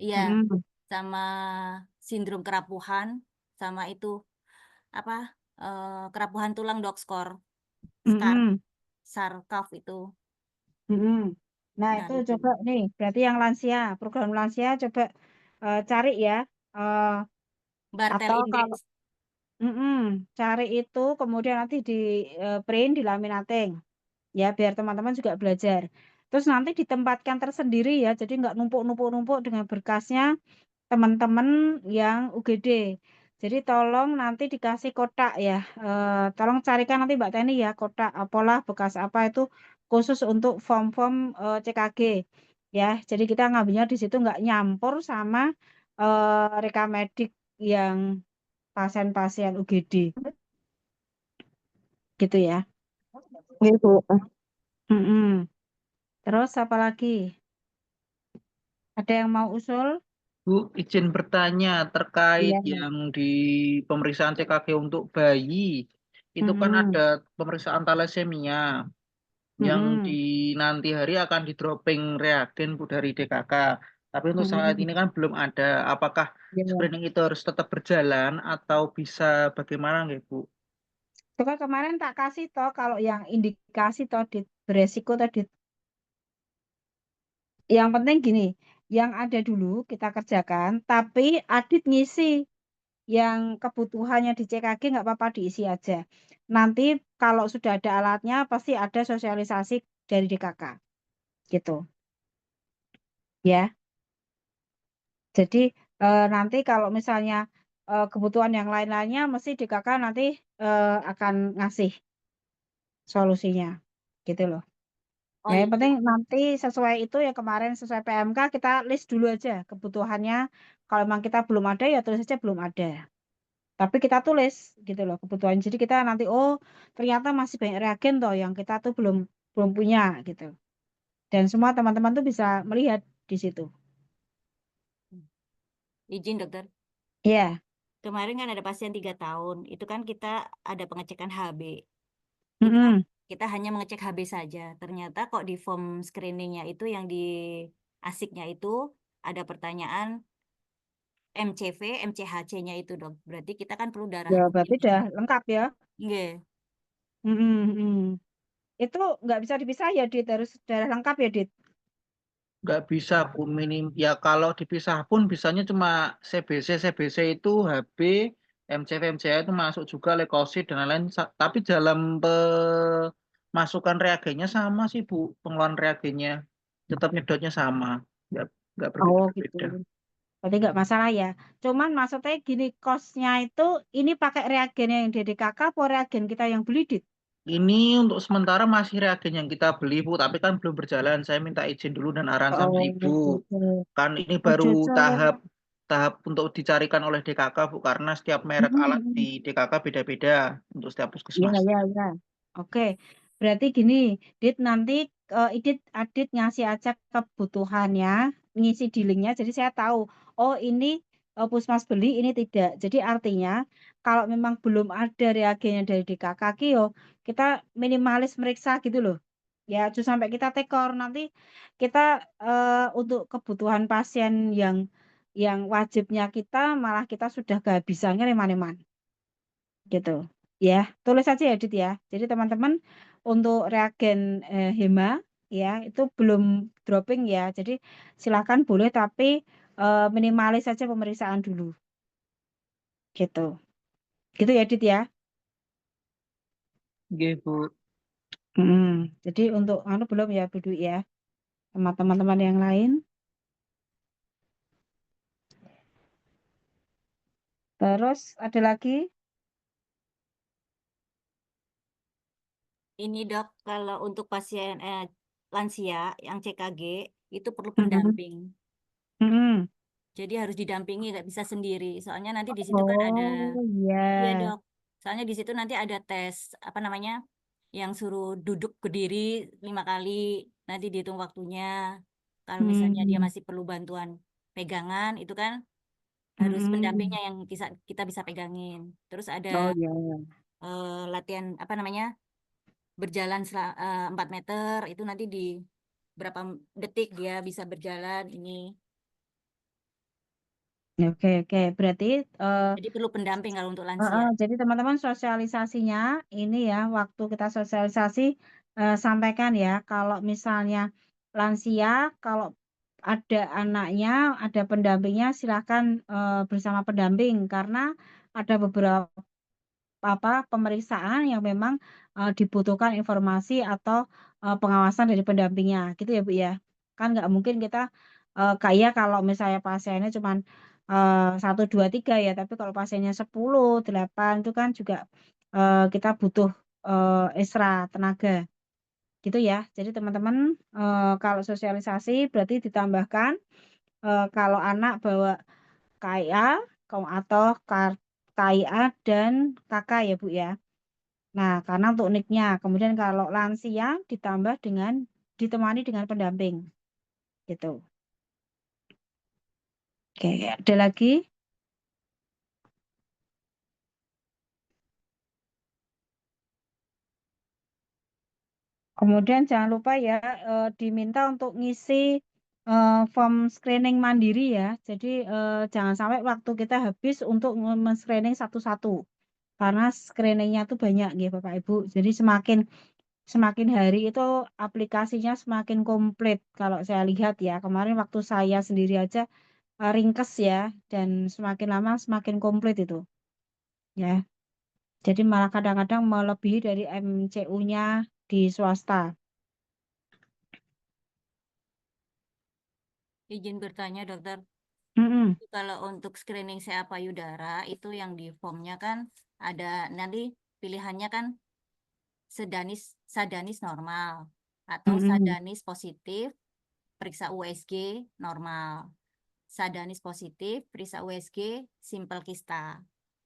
iya Mm-mm. sama sindrom kerapuhan sama itu apa kerapuhan tulang dok skor SCAR Mm-mm. sarkaf itu. Mm-mm. Nah Nah, itu itu. coba nih, berarti yang lansia, program lansia coba cari ya. Eh, Bartel atau kalau index. cari itu, kemudian nanti di print, di laminating. Ya biar teman-teman juga belajar. Terus nanti ditempatkan tersendiri ya, jadi nggak numpuk-numpuk-numpuk dengan berkasnya teman-teman yang UGD. Jadi tolong nanti dikasih kotak ya, tolong carikan nanti Mbak Teni ya kotak apalah bekas apa itu khusus untuk form-form CKG ya. Jadi kita ngambilnya di situ nggak nyampur sama rekamedik yang pasien-pasien UGD gitu ya. Nggih, Bu. Mm-mm. Terus apa lagi? Ada yang mau usul? Bu, izin bertanya terkait Iya. yang di pemeriksaan CKG untuk bayi. Itu kan Mm-mm. ada pemeriksaan thalassemia yang di Mm-mm. nanti hari akan di dropping reagen Bu dari DKK. Tapi untuk saat Mm-mm. ini kan belum ada. Apakah Iya. screening itu harus tetap berjalan atau bisa bagaimana nggih, Bu? Itu kan kemarin tak kasih toh kalau yang indikasi toh di beresiko tadi. Yang penting gini, yang ada dulu kita kerjakan, tapi Adit ngisi yang kebutuhannya di CKG nggak apa-apa diisi aja. Nanti kalau sudah ada alatnya pasti ada sosialisasi dari DKK gitu ya. Jadi nanti kalau misalnya kebutuhan yang lain-lainnya mesti DKK nanti akan ngasih solusinya gitu loh. Oh Ya, yang iya. penting nanti sesuai itu yang kemarin sesuai PMK kita list dulu aja kebutuhannya. Kalau memang kita belum ada ya tulis aja belum ada. Tapi kita tulis gitu loh kebutuhan. Jadi kita nanti oh ternyata masih banyak reagen toh yang kita tuh belum belum punya gitu. Dan semua teman-teman tuh bisa melihat di situ. Izin dokter. Iya. Kemarin kan ada pasien 3 tahun, itu kan kita ada pengecekan HB. Itu Mm-mm. kita hanya mengecek HB saja. Ternyata kok di form screeningnya itu yang di asiknya itu ada pertanyaan MCV, MCHC-nya itu dok. Berarti kita kan perlu darah Ya berarti ini. udah lengkap ya. Nggih. Mm-mm, mm. Itu nggak bisa dipisah ya Dit, harus darah lengkap ya Dit. Nggak bisa Bu, minim. Ya kalau dipisah pun bisanya cuma CBC. CBC itu HB, MCV, MCA itu masuk juga leukosit dan lain-lain. Tapi dalam pemasukan reagennya sama sih Bu. Pengeluaran reagennya tetap nyedotnya sama. Nggak Oh gitu. berbeda-beda. Berarti nggak masalah ya. Cuman maksudnya gini, kosnya itu ini pakai reagen yang DDKK atau reagen kita yang beli Dit? Ini untuk sementara masih reagen yang kita beli Bu, tapi kan belum berjalan. Saya minta izin dulu dan arahan sama Oh Ibu. gitu. Kan ini Oh baru justru. tahap untuk dicarikan oleh DKK Bu, karena setiap merek alat di Mm-mm. DKK beda-beda untuk setiap Iya, puskesmas. iya, iya. Oke, berarti gini, Dit nanti Adit ngasih aja kebutuhannya, ngisi di linknya, jadi saya tahu, oh ini Pusmas beli, ini tidak. Jadi artinya kalau memang belum ada reagennya dari DKK, yo kita minimalis meriksa gitu loh. Ya, justru sampai kita tekor nanti kita untuk kebutuhan pasien yang wajibnya kita malah kita sudah kehabisannya reman-reman gitu ya, tulis aja ya Dit ya. Jadi teman-teman untuk reagen HEMA ya itu belum dropping ya, jadi silakan boleh tapi minimalis saja pemeriksaan dulu gitu gitu ya Dit ya. Oke Bu. Jadi untuk anu belum ya Bu Dwi ya, sama teman-teman yang lain. Terus ada lagi. Ini dok, kalau untuk pasien lansia yang CKG itu perlu Mm-mm. pendamping. Mm-mm. Jadi harus didampingi, nggak bisa sendiri. Soalnya nanti di situ kan ada, Oh iya. iya dok. Soalnya di situ nanti ada tes apa namanya, yang suruh duduk berdiri 5 kali, nanti dihitung waktunya. Kalau misalnya dia Hmm. masih perlu bantuan pegangan, itu kan harus pendampingnya Mm-mm. yang kita bisa pegangin. Terus ada Oh iya. latihan apa namanya, berjalan 4 meter, itu nanti di berapa detik dia bisa berjalan ini. Oke oke berarti Jadi perlu pendamping kalau untuk lansia. jadi teman-teman sosialisasinya ini ya, waktu kita sosialisasi sampaikan ya, kalau misalnya lansia, kalau ada anaknya, ada pendampingnya, silakan bersama pendamping karena ada beberapa pemeriksaan yang memang dibutuhkan informasi atau pengawasan dari pendampingnya, gitu ya Bu ya. Kan nggak mungkin kita kayak kalau misalnya pasiennya cuman 1, 2, 3 ya, tapi kalau pasiennya 10, 8 itu kan juga kita butuh ekstra tenaga, gitu ya. Jadi teman-teman kalau sosialisasi berarti ditambahkan kalau anak bawa KIA atau KIA dan KK ya Bu ya. Nah, karena untuk NIK-nya. Kemudian kalau lansia ditambah dengan ditemani dengan pendamping, gitu. Oke, ada lagi? Kemudian jangan lupa ya diminta untuk ngisi form screening mandiri ya. Jadi jangan sampai waktu kita habis untuk men-screening satu-satu. Karena screeningnya tuh banyak ya Bapak Ibu. Jadi semakin hari itu aplikasinya semakin komplit kalau saya lihat ya. Kemarin waktu saya sendiri aja ringkes ya, dan semakin lama semakin komplit itu ya. Jadi malah kadang-kadang melebihi dari MCU-nya di swasta. Izin bertanya dokter, Mm-mm. kalau untuk screening CA payudara itu yang di formnya kan ada nanti pilihannya kan sadanis normal atau Mm-mm. sadanis positif periksa USG normal. Sadanis positif periksa USG simple kista.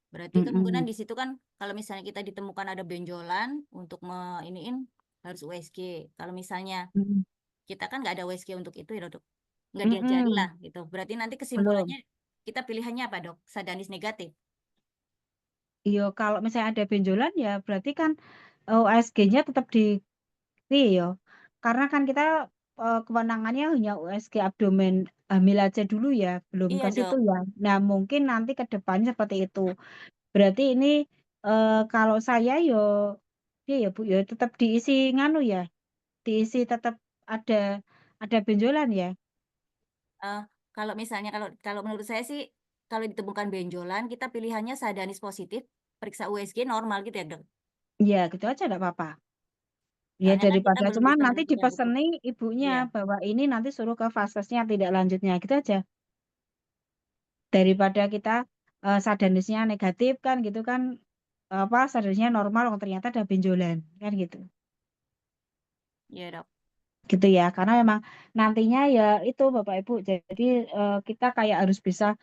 Berarti kemungkinan Mm-mm. di situ kan kalau misalnya kita ditemukan ada benjolan untuk iniin harus USG. Kalau misalnya Mm-mm. kita kan nggak ada USG untuk itu ya dok, nggak diajari Mm-mm. lah gitu. Berarti nanti Belum. kesimpulannya kita pilihannya apa dok? Sadanis negatif. Iya, kalau misalnya ada benjolan ya berarti kan USG-nya tetap di ya. Karena kan kita kewenangannya hanya USG abdomen hamil aja dulu ya, belum Iya ke dok. situ ya. Nah, mungkin nanti ke depannya seperti itu. Berarti ini kalau saya ya Bu ya tetap diisi nganu ya, diisi tetap ada benjolan ya. Eh, kalau misalnya kalau menurut saya sih kalau ditemukan benjolan kita pilihannya sadanis positif periksa USG normal gitu ya dok. Ya, gitu aja enggak apa-apa. Ya Soalnya kan kita daripada belum cuman bisa nanti ya betul. dipeseni ibunya Iya. bahwa ini nanti suruh ke fasesnya tidak lanjutnya gitu aja. Daripada kita sadanisnya negatif kan gitu kan apa sadanisnya normal oh, ternyata ada benjolan kan gitu. Iya dok. Gitu ya. Karena memang nantinya ya itu Bapak Ibu. Jadi kita kayak harus bisa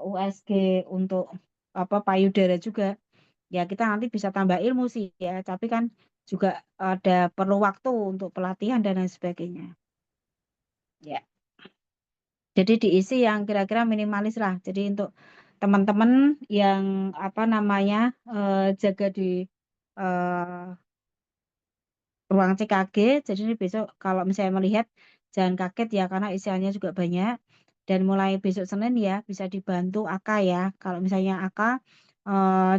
USG untuk apa payudara juga. Ya kita nanti bisa tambah ilmu sih ya, tapi kan juga ada perlu waktu untuk pelatihan dan lain sebagainya. Ya. Jadi diisi yang kira-kira minimalis lah. Jadi untuk teman-teman yang apa namanya jaga di eh, ruang CKG. Jadi ini besok kalau misalnya melihat jangan kaget ya karena isiannya juga banyak. Dan mulai besok Senin ya bisa dibantu AK ya. Kalau misalnya AK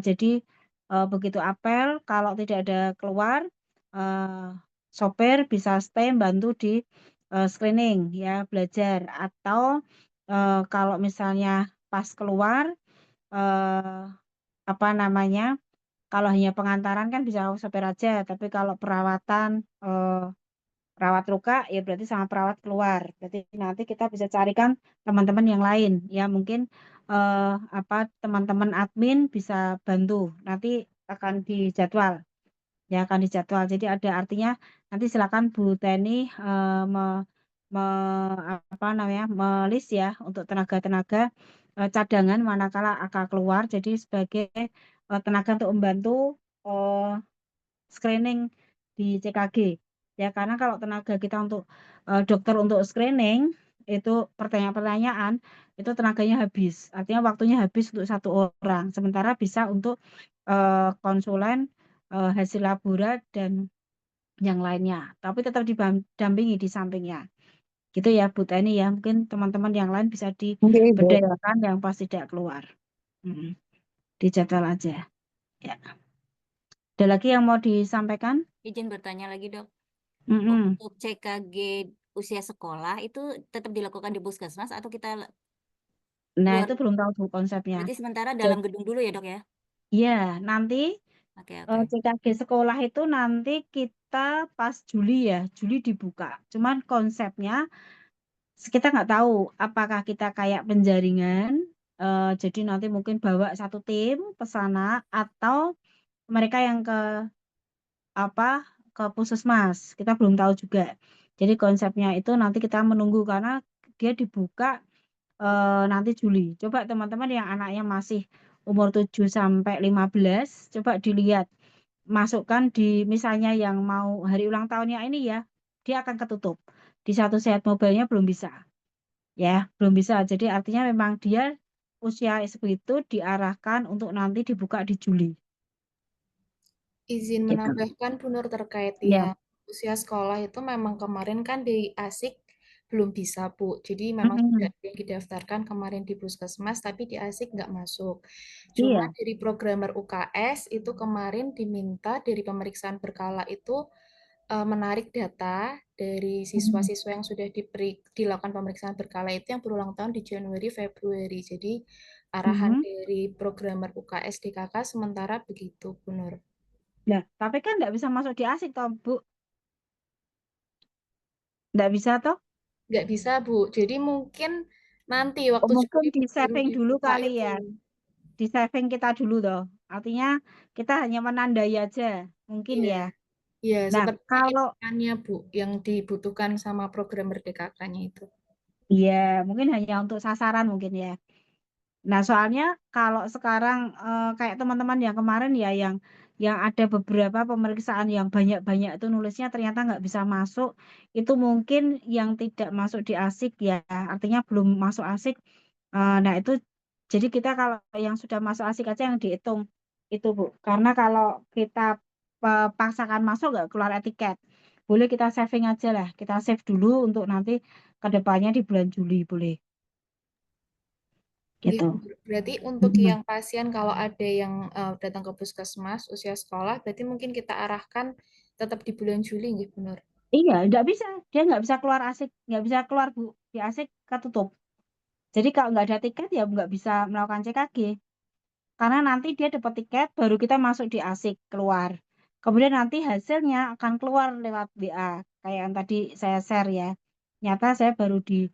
jadi begitu apel kalau tidak ada keluar sopir bisa stay bantu di screening ya belajar atau kalau misalnya pas keluar eh, apa namanya kalau hanya pengantaran kan bisa sopir aja tapi kalau perawatan perawat luka ya berarti sama perawat keluar. Berarti nanti kita bisa carikan teman-teman yang lain ya mungkin apa teman-teman admin bisa bantu. Nanti akan dijadwal ya akan dijadwal. Jadi ada artinya nanti silakan Bu Teni apa namanya melis ya untuk tenaga-tenaga cadangan manakala akan keluar. Jadi sebagai tenaga untuk membantu screening di CKG. Ya, karena kalau tenaga kita untuk dokter untuk screening itu pertanyaan-pertanyaan itu tenaganya habis. Artinya waktunya habis untuk satu orang. Sementara bisa untuk konsulen hasil labora dan yang lainnya. Tapi tetap didampingi di sampingnya. Gitu ya Bu Teni ya. Mungkin teman-teman yang lain bisa Oke, Ibu. diberdayakan yang pas tidak keluar. Dijadwal aja. Ya. Ada lagi yang mau disampaikan? Izin bertanya lagi dok. Mm-mm. Untuk CKG usia sekolah itu tetap dilakukan di puskesmas atau kita Nah, luar? itu belum tahu Bu konsepnya. Berarti sementara dalam gedung dulu ya dok ya? Iya, nanti Oke, oke. CKG sekolah itu nanti kita pas Juli ya, Juli dibuka. Cuman konsepnya kita nggak tahu apakah kita kayak penjaringan, jadi nanti mungkin bawa satu tim ke sana atau mereka yang ke puskesmas. Kita belum tahu juga. Jadi konsepnya itu nanti kita menunggu karena dia dibuka nanti Juli. Coba teman-teman yang anaknya masih umur 7 sampai 15, coba dilihat. Masukkan di misalnya yang mau hari ulang tahunnya ini ya, dia akan ketutup. Di Satu Sehat Mobile-nya belum bisa. Ya, belum bisa. Jadi artinya memang dia usia segitu diarahkan untuk nanti dibuka di Juli. Izin Gitu. menambahkan Bu Nur terkait Ya. yang usia sekolah itu memang kemarin kan di ASIK belum bisa Bu. Jadi memang sudah ada yang didaftarkan kemarin di Puskesmas tapi di ASIK nggak masuk. Cuma Iya. dari programmer UKS itu kemarin diminta dari pemeriksaan berkala itu menarik data dari siswa-siswa yang sudah dilakukan pemeriksaan berkala itu yang berulang tahun di Januari Februari. Jadi arahan dari programmer UKS DKK sementara begitu Bu Nur. Nah, tapi kan nggak bisa masuk di ASIK toh, Bu. Nggak bisa toh? Nggak bisa, Bu. Jadi mungkin nanti waktu Mungkin Juli di baru saving dulu dibuka kali itu. ya. Di saving kita dulu toh. Artinya kita hanya menandai aja. Mungkin Iya. ya. Iya, Nah, sepertinya kalau itu Bu, yang dibutuhkan sama programmer DKK-nya itu. iya, mungkin hanya untuk sasaran mungkin ya. Nah, soalnya kalau sekarang kayak teman-teman yang kemarin ya yang ada beberapa pemeriksaan yang banyak-banyak itu nulisnya ternyata nggak bisa masuk, itu mungkin yang tidak masuk di ASIK ya, artinya belum masuk ASIK. Nah, itu jadi kita kalau yang sudah masuk ASIK aja yang dihitung itu, Bu. Karena kalau kita paksakan masuk nggak keluar etiket. Boleh kita saving aja lah, kita save dulu untuk nanti ke depannya di bulan Juli boleh. Nggih, Gitu. Bu. Berarti untuk yang pasien kalau ada yang datang ke puskesmas usia sekolah, berarti mungkin kita arahkan tetap di bulan Juli nggih, Bu Nur? Iya, nggak bisa. Dia nggak bisa keluar ASIK, nggak bisa keluar Bu. Di ASIK ketutup. Jadi kalau nggak ada tiket ya nggak bisa melakukan CKG. Karena nanti dia dapat tiket, baru kita masuk di ASIK keluar. Kemudian nanti hasilnya akan keluar lewat WA, kayak yang tadi saya share ya. Nyata saya baru di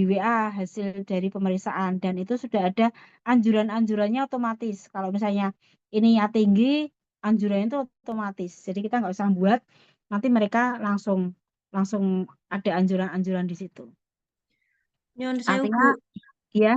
WA hasil dari pemeriksaan dan itu sudah ada anjuran-anjurannya otomatis. Kalau misalnya ininya tinggi, anjurannya itu otomatis. Jadi kita nggak usah buat, nanti mereka langsung ada anjuran-anjuran di situ. Nyun sewu, Artinya Bu. ya.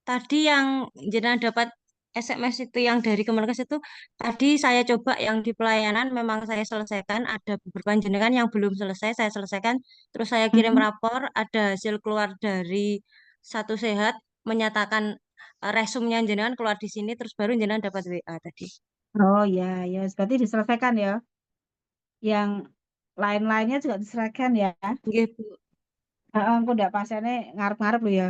Tadi yang jenengan dapat SMS itu yang dari Kemenkes itu, tadi saya coba yang di pelayanan memang saya selesaikan, ada beberapa jenengan yang belum selesai, saya selesaikan, terus saya kirim rapor, ada hasil keluar dari Satu Sehat, menyatakan resumnya jenengan keluar di sini, terus baru jenengan dapat WA tadi. Oh ya, ya berarti diselesaikan ya. Yang lain-lainnya juga diserahkan ya. Nggih, Bu. Aku ndak pasiennya ngarep-ngarep loh ya.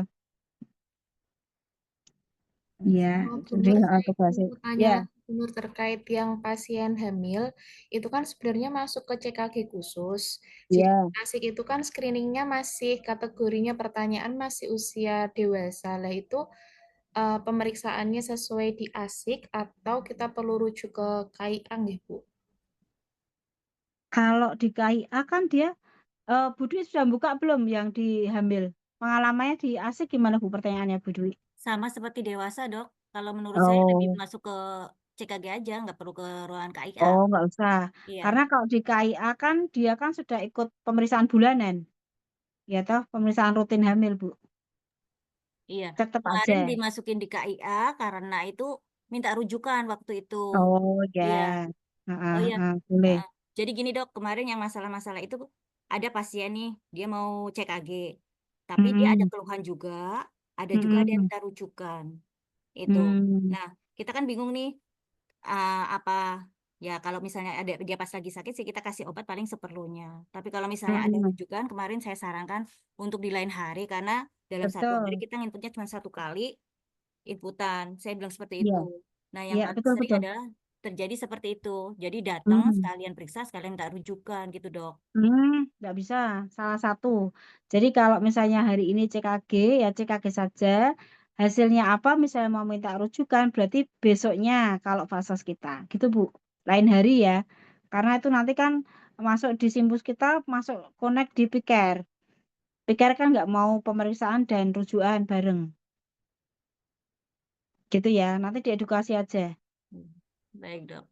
Iya, Bu jadi Nur, aku saya bahas mau tanya ya, lagi, Bu Nur, terkait yang pasien hamil, itu kan sebenarnya masuk ke CKG khusus. Jadi ya. ASIK itu kan screeningnya masih kategorinya pertanyaan masih usia dewasa. Lah itu pemeriksaannya sesuai di ASIK atau kita perlu rujuk ke KIA nggih, Bu? Kalau di KIA kan dia Bu Dwi sudah buka belum yang di hamil? Pengalamannya di ASIK gimana Bu pertanyaannya Bu Dwi? Sama seperti dewasa, Dok. Kalau menurut saya lebih Oh, masuk ke CKG aja, nggak perlu ke ruangan KIA. oh nggak usah. Iya, Karena kalau di KIA kan dia kan sudah ikut pemeriksaan bulanan. Ya toh, pemeriksaan rutin hamil Bu. iya. Tetap aja. Kemarin dimasukin di KIA karena itu minta rujukan waktu itu. Oh ya. Iya. Oh iya. Boleh. Jadi gini, Dok, kemarin yang masalah-masalah itu ada pasien nih, dia mau CKG. Tapi dia ada Mm-mm. keluhan juga, ada juga ada yang Mm-mm. minta rujukan. Itu. Mm. Nah, kita kan bingung nih apa ya kalau misalnya ada dia pas lagi sakit sih kita kasih obat paling seperlunya. Tapi kalau misalnya ada Mm-mm. rujukan, kemarin saya sarankan untuk di lain hari karena dalam satu hari Betul. kita inputnya cuma 1 kali inputan. Saya bilang seperti Iya, itu. Nah, yang iya paling betul sering betul. adalah terjadi seperti itu. Jadi datang Hmm. sekalian periksa, sekalian minta rujukan gitu, Dok. Nggak bisa, salah satu. Jadi kalau misalnya hari ini CKG, ya CKG saja. hasilnya apa, misalnya mau minta rujukan, berarti besoknya kalau fasos kita, gitu Bu. Lain hari ya, karena itu nanti kan masuk di Simpus kita, masuk connect di Piker. Piker kan nggak mau pemeriksaan dan rujukan bareng. Gitu ya, nanti diedukasi aja. Baik, Dok.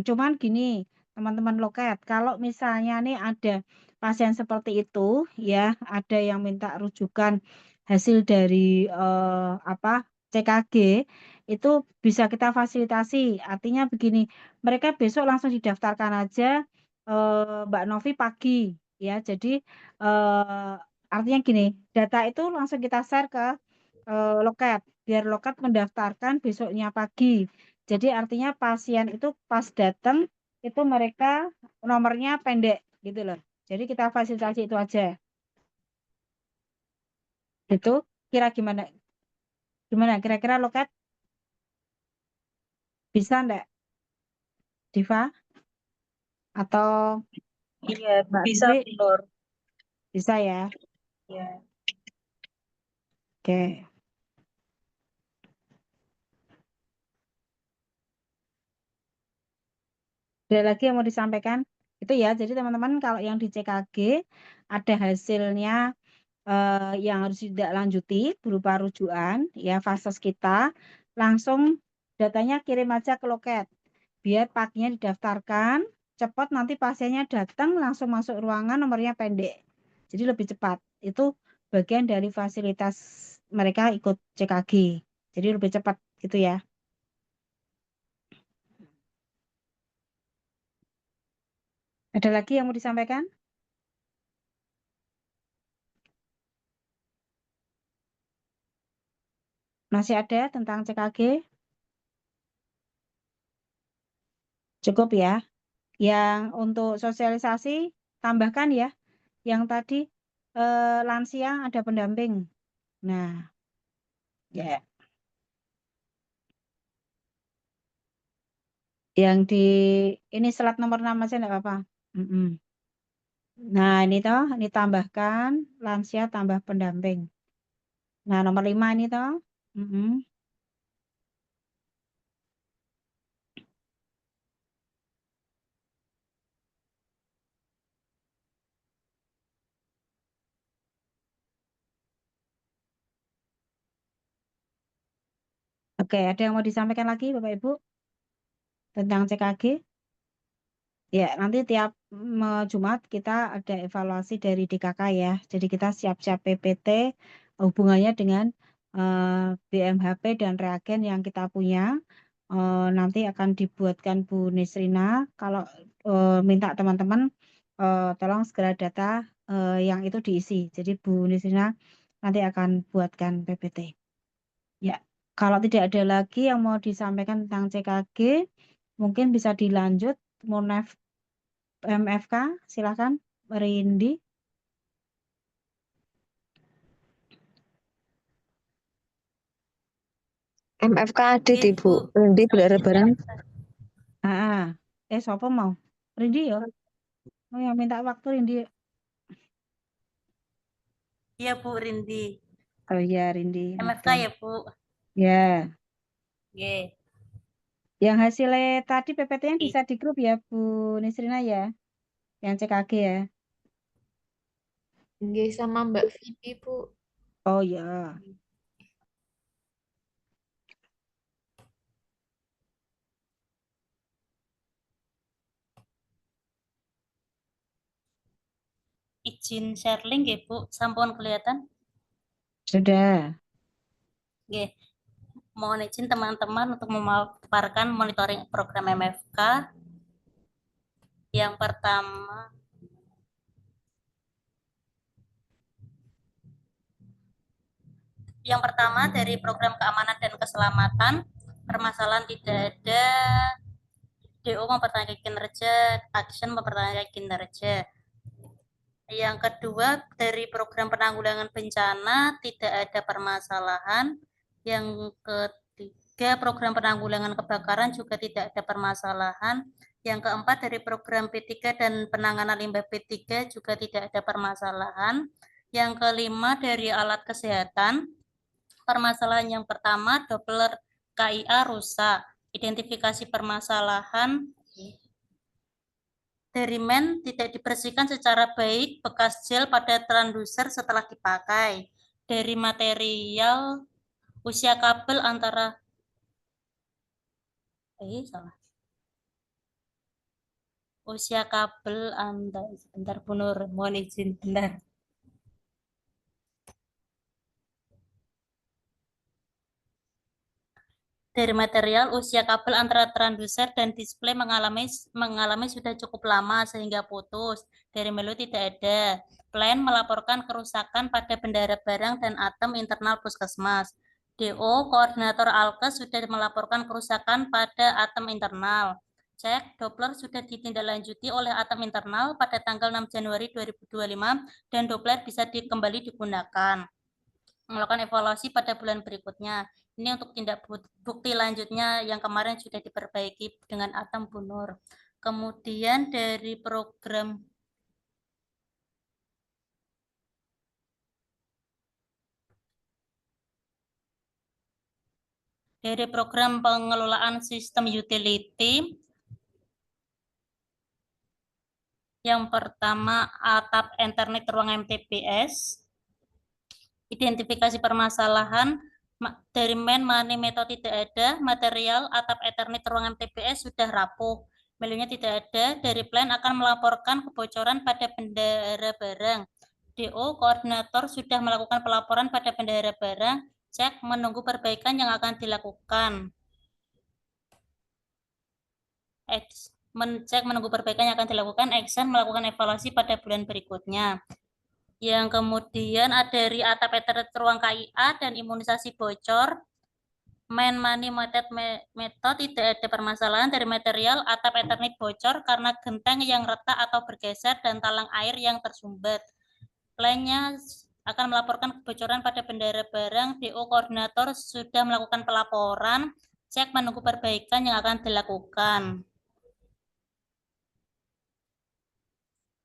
Cuman gini, teman-teman loket, kalau misalnya nih ada pasien seperti itu, ya, ada yang minta rujukan hasil dari CKG, itu bisa kita fasilitasi. Artinya begini, mereka besok langsung didaftarkan aja, Mbak Novi pagi, ya. Jadi artinya gini, data itu langsung kita share ke loket, biar loket mendaftarkan besoknya pagi. Jadi artinya pasien itu pas datang itu mereka nomornya pendek gitu loh. Jadi kita fasilitasi itu aja. Itu gimana? Gimana kira-kira loket bisa enggak? Diva atau Iya, Mbak bisa, Fitri? Bu Nur. Bisa ya. Ya. Oke. Ada lagi yang mau disampaikan? Itu ya. Jadi teman-teman kalau yang di CKG ada hasilnya yang harus ditindaklanjuti berupa rujukan ya fases kita, langsung datanya kirim aja ke loket biar paginya didaftarkan cepat, nanti pasiennya datang langsung masuk ruangan, nomornya pendek, jadi lebih cepat. Itu bagian dari fasilitas mereka ikut CKG, jadi lebih cepat gitu ya. Ada lagi yang mau disampaikan? Masih ada tentang CKG? Cukup ya. Yang untuk sosialisasi tambahkan ya. Yang tadi lansia ada pendamping. Nah, ya. Yang di ini selat nomor 6 aja enggak apa-apa. Nah, ini toh, ini tambahkan lansia tambah pendamping. Nah, nomor 5 ini toh. Oke, ada yang mau disampaikan lagi Bapak Ibu tentang CKG? Ya, nanti tiap Jumat kita ada evaluasi dari DKK ya. Jadi kita siap-siap PPT hubungannya dengan BMHP dan reagen yang kita punya. Nanti akan dibuatkan Bu Nisrina. Kalau minta teman-teman tolong segera data yang itu diisi. Jadi Bu Nisrina nanti akan buatkan PPT. Ya, kalau tidak ada lagi yang mau disampaikan tentang CKG, mungkin bisa dilanjut. MFK, silakan, Rindi. MFK adit Ibu. Rindi bareng. Siapa mau? Rindi ya? Oh, yang minta waktu Rindi. Iya Bu, Rindi. Oh iya, Rindi. MFK ya Bu. Ya. Oke. Yang hasilnya tadi PPT-nya bisa di grup ya Bu Nisrina ya? Yang CKG ya? Nggih, sama Mbak Vivi, Bu. Oh ya. Izin share link ya Bu, sampun kelihatan? Sudah. Oke. Mohon izin teman-teman untuk memaparkan monitoring program MFK. Yang pertama dari program keamanan dan keselamatan, permasalahan tidak ada, DO mempertanyakan kinerja, action mempertanyakan kinerja. Yang kedua, dari program penanggulangan bencana tidak ada permasalahan. Yang ketiga, program penanggulangan kebakaran juga tidak ada permasalahan. Yang keempat, dari program P3 dan penanganan limbah P3 juga tidak ada permasalahan. Yang kelima, dari alat kesehatan Permasalahan yang pertama, Doppler KIA rusak. Identifikasi permasalahan, dari men tidak dibersihkan secara baik bekas gel pada transducer setelah dipakai. Dari material, usia kabel antara salah. Usia kabel sebentar Bu Nur, mohon izin bentar. Dari material, usia kabel antara transducer dan display mengalami sudah cukup lama sehingga putus. Dari melu tidak ada. Plan melaporkan kerusakan pada bendara barang dan atom internal puskesmas. DO, koordinator Alkes sudah melaporkan kerusakan pada atom internal. Cek, Doppler sudah ditindaklanjuti oleh atom internal pada tanggal 6 Januari 2025 dan Doppler bisa kembali digunakan. Melakukan evaluasi pada bulan berikutnya. Ini untuk tindak bukti lanjutnya yang kemarin sudah diperbaiki dengan atom Bu Nur. Kemudian dari program pengelolaan sistem utility, yang pertama atap Ethernet ruang MTBS, identifikasi permasalahan, dari main money method tidak ada, material atap Ethernet ruang MTBS sudah rapuh, melunya tidak ada, dari plan akan melaporkan kebocoran pada bendara barang. DO, koordinator sudah melakukan pelaporan pada bendara barang, cek menunggu perbaikan yang akan dilakukan. Cek menunggu perbaikan yang akan dilakukan, action melakukan evaluasi pada bulan berikutnya. Yang kemudian ada dari atap Ethernet ruang KIA dan imunisasi bocor. Main money method tidak ada permasalahan. Dari material atap Ethernet bocor karena genteng yang retak atau bergeser dan talang air yang tersumbat. Plannya akan melaporkan kebocoran pada bendara barang. DO koordinator sudah melakukan pelaporan. Cek menunggu perbaikan yang akan dilakukan.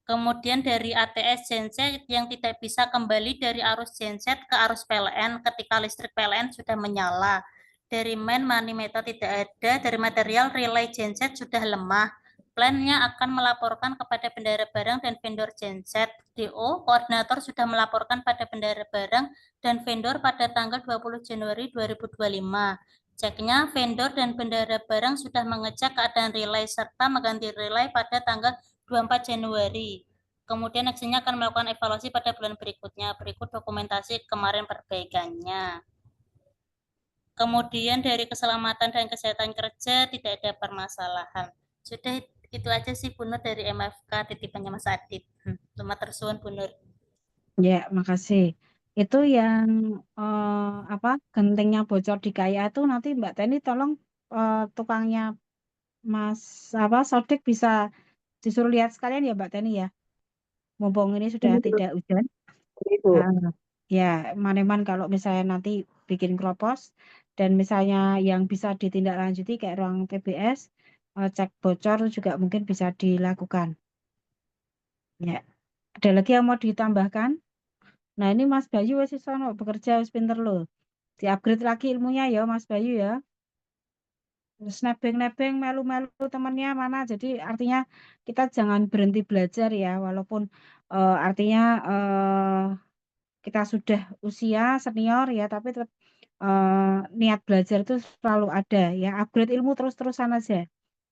Kemudian dari ATS genset yang tidak bisa kembali dari arus genset ke arus PLN ketika listrik PLN sudah menyala. Dari main money method tidak ada. Dari material relay genset sudah lemah. Plannya akan melaporkan kepada bendara barang dan vendor genset. DO, koordinator sudah melaporkan pada bendara barang dan vendor pada tanggal 20 Januari 2025. Ceknya, vendor dan bendara barang sudah mengecek keadaan relay serta mengganti relay pada tanggal 24 Januari. Kemudian aksinya akan melakukan evaluasi pada bulan berikutnya. Berikut dokumentasi kemarin perbaikannya. Kemudian dari keselamatan dan kesehatan kerja tidak ada permasalahan. Sudah itu aja sih Bu Nur dari MFK titipannya Mas Adit. Selamat tersuun Bu Nur. Ya, makasih. Itu yang gentengnya bocor di KIA itu nanti Mbak Teni tolong tukangnya Mas Sodik bisa disuruh lihat sekalian ya Mbak Teni ya. Mumpung ini sudah tidak hujan. Ya, maneman kalau misalnya nanti bikin kropos dan misalnya yang bisa ditindaklanjuti kayak ruang TBS, cek bocor juga mungkin bisa dilakukan. Ya, ada lagi yang mau ditambahkan? Nah, ini Mas Bayu wis sono bekerja wis pinter loh. Di-upgrade lagi ilmunya ya Mas Bayu ya. Terus nebeng-nebeng melu-melu temannya mana. Jadi artinya kita jangan berhenti belajar ya walaupun artinya kita sudah usia senior ya tapi tetap niat belajar itu selalu ada ya, upgrade ilmu terus-terusan aja.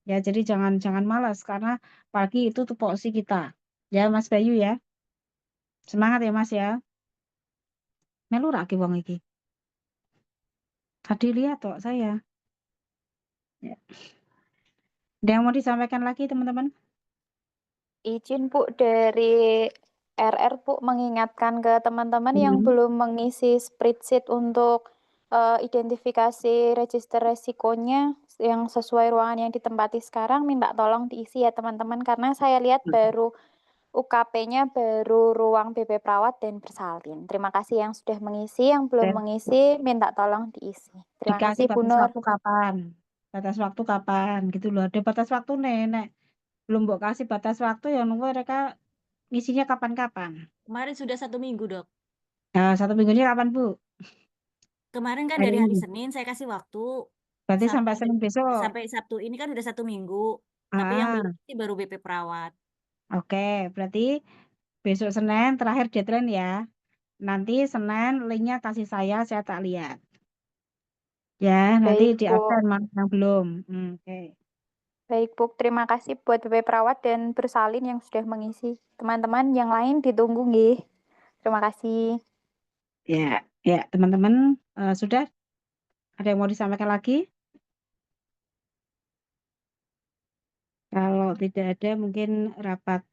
Ya, jadi jangan malas karena pagi itu tupoksi kita. Ya Mas Bayu ya. Semangat ya Mas ya. Melu ra ki wong iki. Tadi lihat kok saya. Ya. Ada yang mau disampaikan lagi teman-teman? Izin Bu dari RR Bu mengingatkan ke teman-teman yang belum mengisi spreadsheet untuk identifikasi register resikonya yang sesuai ruangan yang ditempati sekarang, minta tolong diisi ya teman-teman karena saya lihat baru UKP-nya baru ruang BB Perawat dan bersalin. Terima kasih yang sudah mengisi, yang belum mengisi minta tolong diisi. Terima Dikasih kasih Bu batas Nur. waktu kapan? Batas waktu kapan gitu loh. Ada batas waktu nenek. Belum mbok kasih batas waktu yang nunggu mereka ngisinya kapan-kapan. Kemarin sudah 1 minggu, Dok. Nah, 1 minggunya kapan Bu? Kemarin kan Hari dari hari ini. Senin saya kasih waktu Berarti sampai sampai Senin besok. sampai Sabtu ini kan udah 1 minggu. Tapi yang belum Ah, pasti baru BP perawat. oke. Berarti besok Senin terakhir deadline ya. Nanti Senin linknya kasih saya tak lihat. Ya, nanti Baik, di Bu. absen mana yang belum. Oke. Baik, Bu. Terima kasih buat BP Perawat dan Bersalin yang sudah mengisi. Teman-teman yang lain ditunggu, nggih. Terima kasih. Ya, teman-teman sudah ada yang mau disampaikan lagi? Kalau tidak ada, mungkin rapat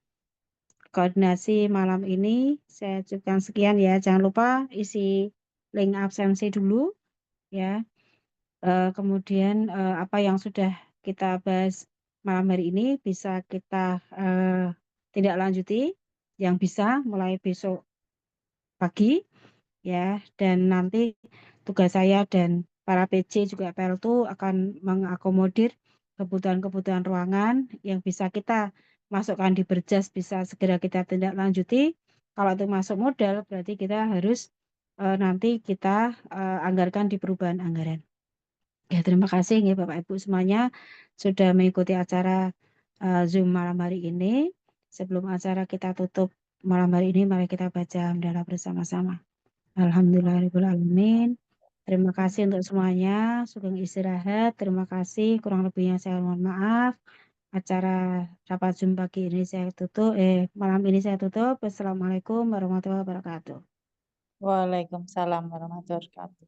koordinasi malam ini saya cukupkan sekian ya. Jangan lupa isi link absensi dulu ya. Kemudian apa yang sudah kita bahas malam hari ini bisa kita tindak lanjuti yang bisa mulai besok pagi ya. Dan nanti tugas saya dan para PJ juga PLTU akan mengakomodir kebutuhan-kebutuhan ruangan yang bisa kita masukkan di Berjas, bisa segera kita tindak lanjuti. Kalau itu masuk modal berarti kita harus nanti kita anggarkan di perubahan anggaran. Ya, terima kasih ya Bapak Ibu semuanya sudah mengikuti acara Zoom malam hari ini. Sebelum acara kita tutup malam hari ini, mari kita baca hamdalah bersama-sama. Alhamdulillahirrahmanirrahim. Terima kasih untuk semuanya. Sugeng istirahat. Terima kasih. Kurang lebihnya saya mohon maaf. Acara rapat Zoom pagi ini saya tutup. Malam ini saya tutup. Wassalamualaikum warahmatullahi wabarakatuh. Waalaikumsalam warahmatullahi wabarakatuh.